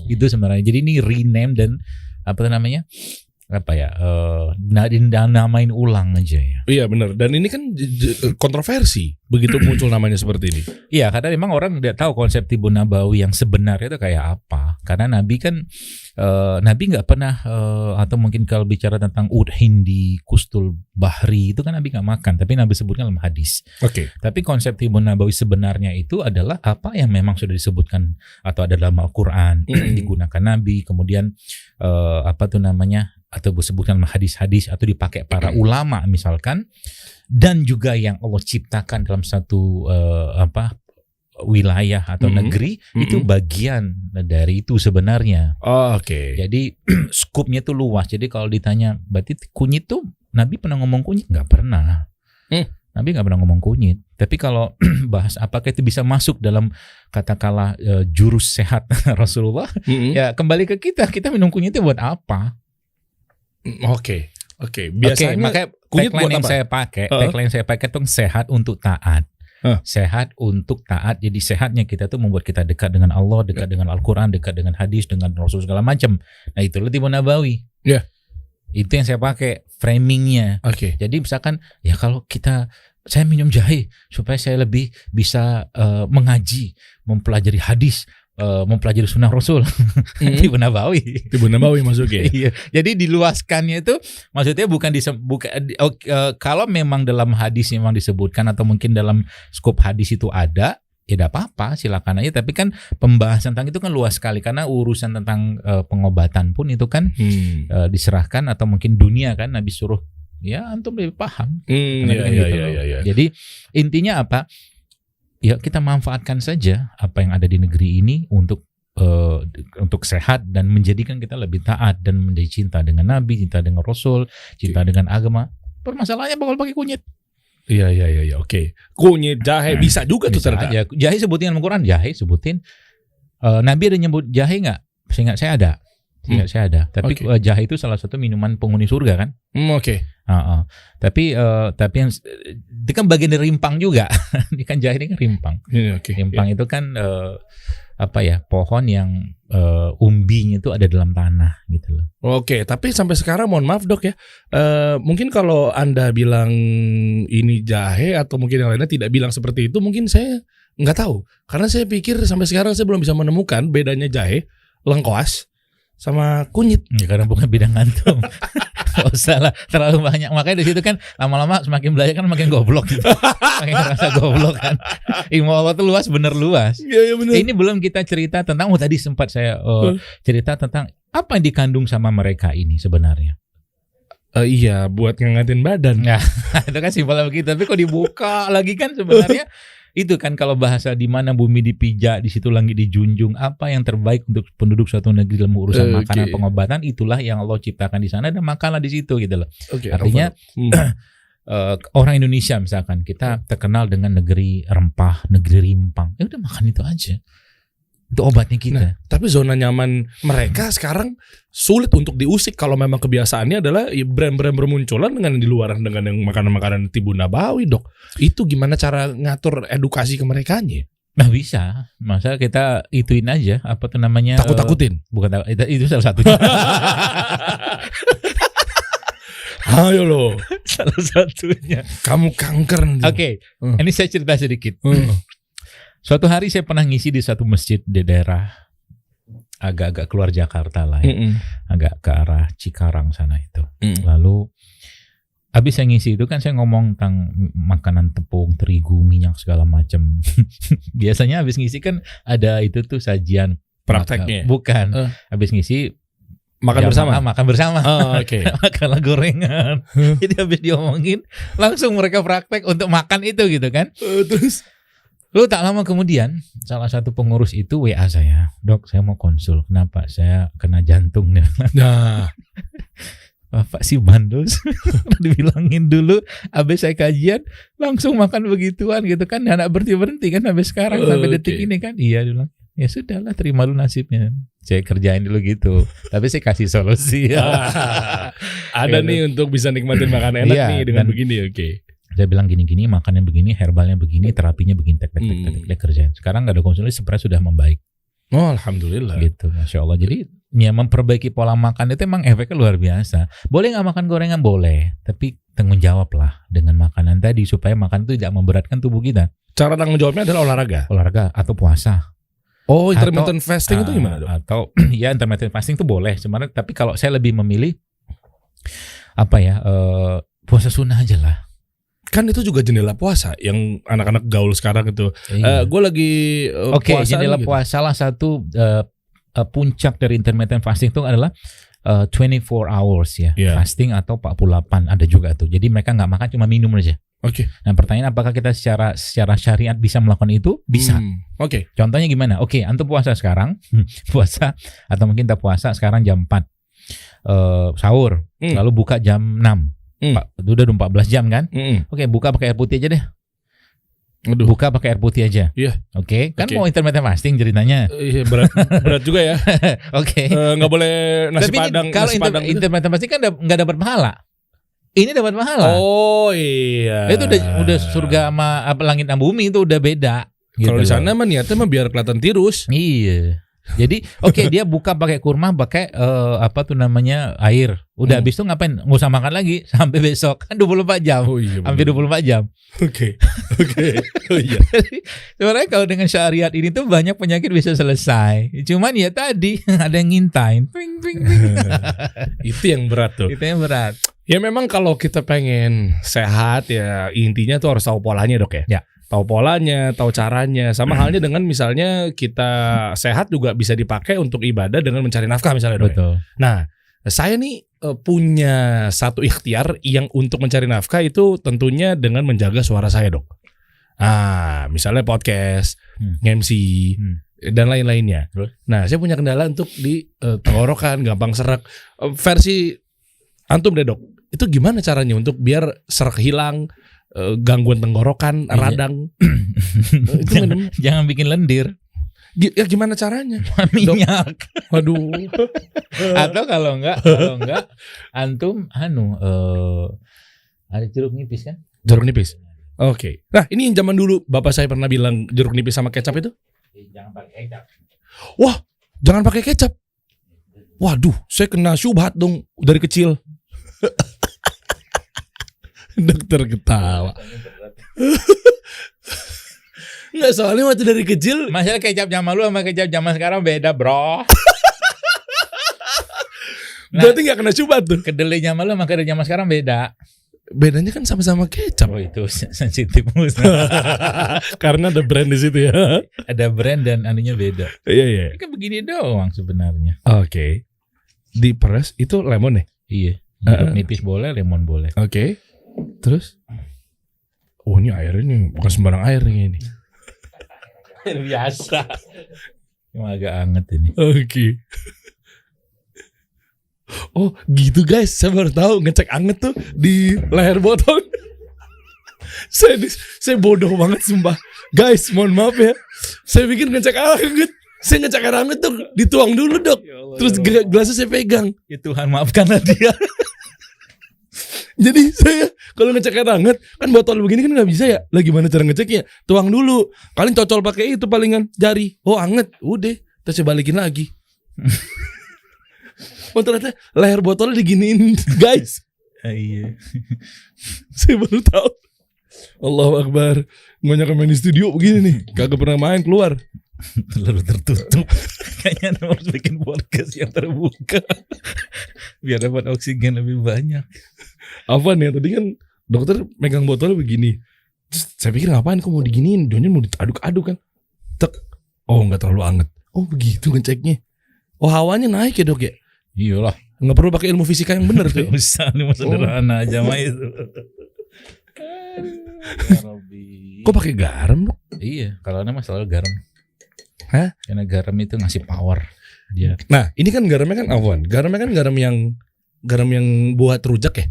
Itu sebenarnya. Jadi ini rename dan apa namanya, namain ulang aja ya. Iya benar. Dan ini kan kontroversi begitu muncul namanya seperti ini. Iya, karena memang orang tidak tahu konsep Tibun Nabawi yang sebenarnya itu kayak apa. Karena Nabi kan Nabi nggak pernah atau mungkin kalau bicara tentang ud hindi, kustul bahri itu kan Nabi nggak makan, tapi Nabi sebutkan dalam hadis. Oke. Tapi konsep Tibun Nabawi sebenarnya itu adalah apa yang memang sudah disebutkan atau ada dalam Al-Quran digunakan Nabi, kemudian atau disebutkan hadis-hadis atau dipakai para ulama misalkan, dan juga yang Allah ciptakan dalam satu wilayah atau negeri itu bagian dari itu sebenarnya. Oke. Jadi skupnya tuh luas. Jadi kalau ditanya berarti kunyit tuh Nabi pernah ngomong kunyit? Nggak pernah. Nabi nggak pernah ngomong kunyit. Tapi kalau bahas apakah itu bisa masuk dalam katakanlah jurus sehat Rasulullah, ya kembali ke kita minum kunyit itu buat apa? Oke. Biasanya makanya tagline yang saya pakai, itu sehat untuk taat. Sehat untuk taat. Jadi sehatnya kita tuh membuat kita dekat dengan Allah, dekat dengan Al-Quran, dekat dengan hadis, dengan Rasul segala macam. Nah itulah Tibun Nabawi. Itu yang saya pakai framingnya. Jadi misalkan ya kalau saya minum jahe supaya saya lebih bisa mengaji, mempelajari hadis, mempelajari sunnah Rasul. Tibun Nabawi masuknya. Iya. Jadi diluaskannya itu maksudnya bukan kalau memang dalam hadis memang disebutkan atau mungkin dalam skop hadis itu ada, ya tidak apa-apa, silakan aja. Tapi kan pembahasan tentang itu kan luas sekali, karena urusan tentang pengobatan pun itu kan diserahkan atau mungkin dunia kan Nabi suruh ya antum lebih paham. Iya. Jadi intinya apa? Ya kita manfaatkan saja apa yang ada di negeri ini untuk sehat dan menjadikan kita lebih taat dan menjadi cinta dengan Nabi, cinta dengan Rasul, cinta dengan agama. Permasalahannya bakal pakai kunyit. Iya. Oke. Kunyit, jahe bisa juga tuh ternyata. Ya, jahe sebutin dalam Al-Quran, jahe sebutin. Nabi ada nyebut jahe nggak? Seingat saya ada. Tapi jahe itu salah satu minuman penghuni surga kan? Tapi yang itu kan bagian dari rimpang juga. Ini kan jahe ini kan rimpang. Rimpang itu kan pohon yang umbinya itu ada dalam tanah gitu loh. Tapi sampai sekarang mohon maaf dok ya, mungkin kalau Anda bilang ini jahe atau mungkin yang lainnya tidak bilang seperti itu, mungkin saya nggak tahu. Karena saya pikir sampai sekarang saya belum bisa menemukan bedanya jahe, lengkoas sama kunyit. Ya karena bukan bidang antum. Gak usah lah terlalu banyak. Makanya di situ kan lama-lama semakin belajar kan makin goblok gitu. Makin ngerasa goblok kan. Ilmu Allah tuh luas, bener luas. Iya bener. Ini belum kita cerita tentang tadi sempat saya cerita tentang apa yang dikandung sama mereka ini sebenarnya. Iya, buat ngangetin badan. Nah, itu kan simpelnya begitu. Tapi kok dibuka lagi kan sebenarnya itu kan kalau bahasa di mana bumi dipijak, di situ langit dijunjung. Apa yang terbaik untuk penduduk suatu negeri dalam urusan makanan, pengobatan, itulah yang Allah ciptakan di sana dan makanlah di situ gitu loh. Artinya orang Indonesia misalkan kita terkenal dengan negeri rempah, negeri rimpang. Ya udah makan itu aja. Itu obatnya kita. Nah, tapi zona nyaman mereka sekarang sulit untuk diusik kalau memang kebiasaannya adalah brand-brand bermunculan dengan di luar dengan yang makanan-makanan Tibun Nabawi, dok. Itu gimana cara ngatur edukasi ke merekanya? Nah bisa, masa kita ituin aja apa tuh namanya? Takut-takutin? Bukan itu salah satunya. Ayo loh, salah satunya. Kamu kanker. Oke, ini saya cerita sedikit. Suatu hari saya pernah ngisi di satu masjid di daerah agak-agak keluar Jakarta lah ya. Agak ke arah Cikarang sana itu. Lalu habis saya ngisi itu kan saya ngomong tentang makanan tepung, terigu, minyak segala macam. Biasanya habis ngisi kan ada itu tuh sajian prakteknya. Bukan. Habis ngisi makan bersama. Makanlah gorengan. Jadi habis diomongin langsung mereka praktek untuk makan itu gitu kan. Terus lalu tak lama kemudian salah satu pengurus itu WA saya, dok saya mau konsul, kenapa saya kena jantung. Nah, Bapak si bandel, dibilangin dulu, abis saya kajian langsung makan begituan gitu kan, anak berhenti kan sampai sekarang sampai detik ini kan. Iya dia bilang, ya sudahlah terima dulu nasibnya, saya kerjain dulu gitu, tapi saya kasih solusi. Ada nih untuk bisa nikmatin makanan enak nih dengan begini. Saya bilang gini-gini, makannya begini, herbalnya begini, terapinya begini, tek kerjain. Sekarang nggak ada konsultasi, stres sudah membaik. Oh alhamdulillah. Gitu, masya Allah. Jadi memperbaiki pola makan itu emang efeknya luar biasa. Boleh nggak makan gorengan? Boleh, tapi tanggung jawab lah dengan makanan tadi supaya makan itu tidak memberatkan tubuh kita. Cara tanggung jawabnya adalah olahraga atau puasa. Oh, intermittent fasting itu gimana dok? Atau ya intermittent fasting itu boleh sebenarnya, tapi kalau saya lebih memilih puasa sunnah aja lah. Kan itu juga jendela puasa yang anak-anak gaul sekarang itu. Iya. Gue lagi puasa. Jendela puasa salah satu puncak dari intermittent fasting itu adalah 24 hours ya. Yeah. Fasting atau 48 ada juga tuh. Jadi mereka nggak makan, cuma minum aja. Oke. Nah pertanyaan, apakah kita secara syariat bisa melakukan itu? Bisa. Oke. Contohnya gimana? Oke, antum puasa sekarang, puasa atau mungkin kita puasa sekarang jam 4 sahur, lalu buka jam 6. Itu udah 14 jam kan? Oke, buka pakai air putih aja deh. Buka pakai air putih aja. Iya. Oke, kan mau intermittent fasting ceritanya. Iya, berat juga ya. Oke. Nggak boleh nasi tapi padang. Kalau intermittent fasting kan nggak dapat pahala. Ini dapat pahala. Oh iya. Itu udah surga sama langit dan bumi, itu udah beda. Kalau di sana mah niatnya mah biar kelihatan tirus. Iya. Jadi dia buka pakai kurma, pakai air. Udah habis itu ngapain? Nggak usah makan lagi sampai besok. Kan 24 jam. Oh, iya, hampir 24 jam. Oke. Oh iya. Sebenarnya kalau dengan syariat ini tuh banyak penyakit bisa selesai. Cuman ya tadi ada yang ngintain. Itu yang berat tuh. Itu yang berat. Ya memang kalau kita pengen sehat ya intinya tuh harus tahu polanya dok ya. Tahu polanya, tahu caranya. Sama halnya dengan misalnya kita sehat juga bisa dipakai untuk ibadah dengan mencari nafkah misalnya dok. Betul. Nah, saya nih punya satu ikhtiar yang untuk mencari nafkah itu tentunya dengan menjaga suara saya dok. Misalnya podcast, MC, dan lain-lainnya. Nah, saya punya kendala untuk di tenggorokan, gampang serak. Versi antum deh dok, itu gimana caranya untuk biar serak hilang? Gangguan tenggorokan, radang. Jangan bikin lendir. Ya gimana caranya? Minyak. Waduh. Atau kalau enggak antum ada jeruk nipis kan? Jeruk nipis. Oke. Nah, ini yang zaman dulu bapak saya pernah bilang jeruk nipis sama kecap itu. Jangan pakai kecap. Wah, jangan pakai kecap. Waduh, saya kena syubhat dong dari kecil. Dokter ketawa. Nggak, soalnya waktu dari kecil. Masalah kecap zaman lu sama kecap zaman sekarang beda bro. Berarti nggak kena syubhat tuh. Kedelai zaman lu sama kedelai zaman sekarang beda. Bedanya kan sama-sama kecap. Oh itu sensitif. Karena ada brand di situ ya. Ada brand dan anunya beda. Iya. Kan begini doang sebenarnya. Oke. Diperes itu lemon ya? Iya. Jeruk nipis boleh, lemon boleh. Oke. Terus? Oh ini airnya nih, bukan sembarang air nih ini. Air biasa. Cuma agak anget ini. Oke. Oh gitu guys, saya baru tahu ngecek anget tuh di leher botol. Saya bodoh banget sumpah. Guys, mohon maaf ya. Saya pikir ngecek anget. Saya ngecek air anget tuh dituang dulu dok. Ya Allah, terus gelasnya saya pegang. Ya Tuhan maafkanlah dia. Jadi saya kalau ngecek air hangat kan botol begini kan nggak bisa ya. Lah gimana cara ngeceknya? Tuang dulu. Paling cocol pakai itu palingan jari. Oh anget, udah. Terus saya balikin lagi. Oh ternyata leher botolnya diginiin guys. Iya. Saya baru tahu. Allahu Akbar. Banyak main di studio begini nih. Kagak pernah main keluar. Lalu tertutup. Kayaknya harus bikin podcast yang terbuka. Biar dapat oksigen lebih banyak. Apa nih tadi kan dokter megang botolnya begini. Terus saya pikir ngapain kok mau diginiin? Jangan mau diaduk-aduk kan. Tek. Oh nggak terlalu anget. Oh begitu ngeceknya. Oh hawanya naik ya dok ya? Iyalah. Nggak perlu pakai ilmu fisika yang benar tuh. Bisa nih sederhana aja mah itu. Kok pakai garam dok? Iya. Kalau nama selalu garam. Hah? Karena garam itu ngasih power dia. Nah ini kan garamnya kan awan. Garamnya kan garam yang buat rujak ya?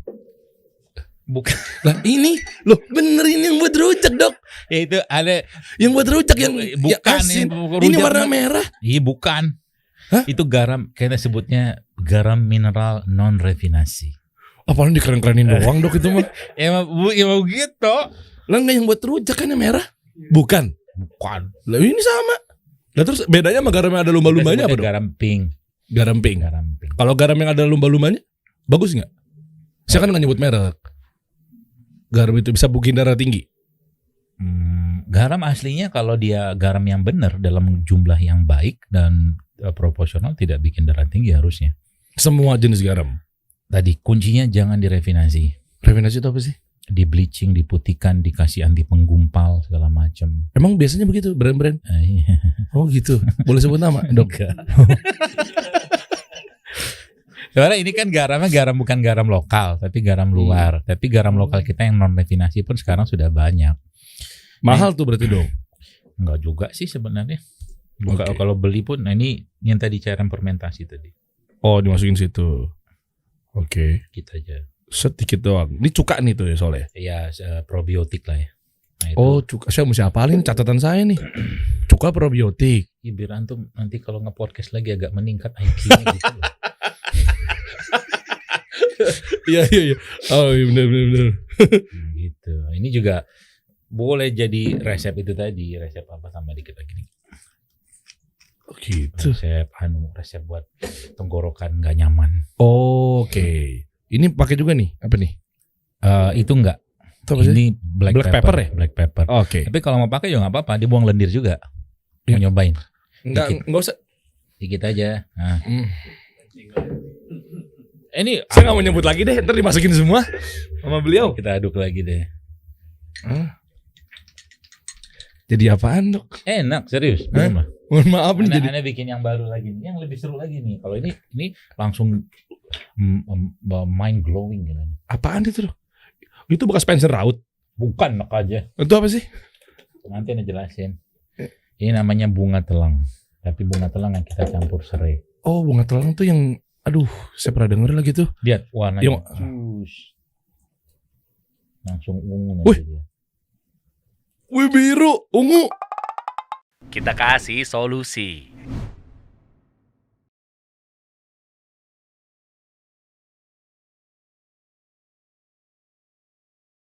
Bukan. Lah ini loh bener ini yang buat rujak dok. Ya itu ada yang buat rujak yang bukan asin. Yang ini warna merah. Iya bukan. Hah? Itu garam kayaknya sebutnya garam mineral non refinasi. Apalagi dikeren-kerenin doang dok itu mah. Ya mau gitu. Lah enggak yang buat rujak kan yang merah? Bukan. Bukan. Lah ini sama. Lah terus bedanya sama garam yang ada lumba-lumbanya apa dok? Garam pink. Garam pink. Kalau garam yang ada lumba-lumbanya, bagus nggak? Saya kan nggak nyebut merek. Garam itu bisa bikin darah tinggi. Garam aslinya kalau dia garam yang benar dalam jumlah yang baik dan proporsional tidak bikin darah tinggi harusnya. Semua jenis garam. Tadi kuncinya jangan direfinasi. Refinasi itu apa sih? Di bleaching, diputihkan, dikasih anti penggumpal segala macam. Emang biasanya begitu brand-brand? Oh gitu. Boleh sebut nama, Dok? Sebenarnya ini kan garamnya bukan garam lokal, tapi garam luar. Tapi garam lokal kita yang non refinasi pun sekarang sudah banyak. Mahal tuh berarti dong? Enggak juga sih sebenarnya. Kalau beli pun, ini yang tadi cairan fermentasi tadi. Oh, dimasukin situ. Oke. Kita aja. Sedikit doang. Ini cuka nih tuh ya soalnya. Iya, probiotik lah ya. Nah, itu. Oh, cuka. Saya mesti hafalin catatan saya nih. Cuka probiotik. Ya, biar antum nanti kalau nge-podcast lagi agak meningkat IQ-nya gitu loh. Iya. Oh, iya benar. Gitu. Ini juga boleh jadi resep itu tadi, resep apa sama dikit lagi nih. Oh, gitu. Resep buat tenggorokan nggak nyaman. Oh, oke. Ini pakai juga nih, apa nih? Itu enggak. Ini black pepper ya? Black pepper. Oke. Tapi kalau mau pakai juga nggak apa-apa, dibuang lendir juga. Mau nyobain? Enggak usah. Dikit aja. Nah. Ini saya nggak mau nyebut lagi deh, ntar dimasukin semua sama beliau. Kita aduk lagi deh. Jadi apaan, Dok? Enak, serius. Mohon maaf nih. Aneh bikin yang baru lagi nih, yang lebih seru lagi nih. Kalau ini langsung mind glowing gitu. Apaan itu, Dok? Itu bekas pensil raut? Bukan, enak aja. Itu apa sih? Nanti Anda jelasin. Ini namanya bunga telang. Tapi bunga telang yang kita campur serai. Oh, bunga telang tuh yang, aduh, saya pernah denger lagi tuh. Lihat warnanya. Langsung ungu nanti dia. Wih, biru, ungu. Kita kasih solusi.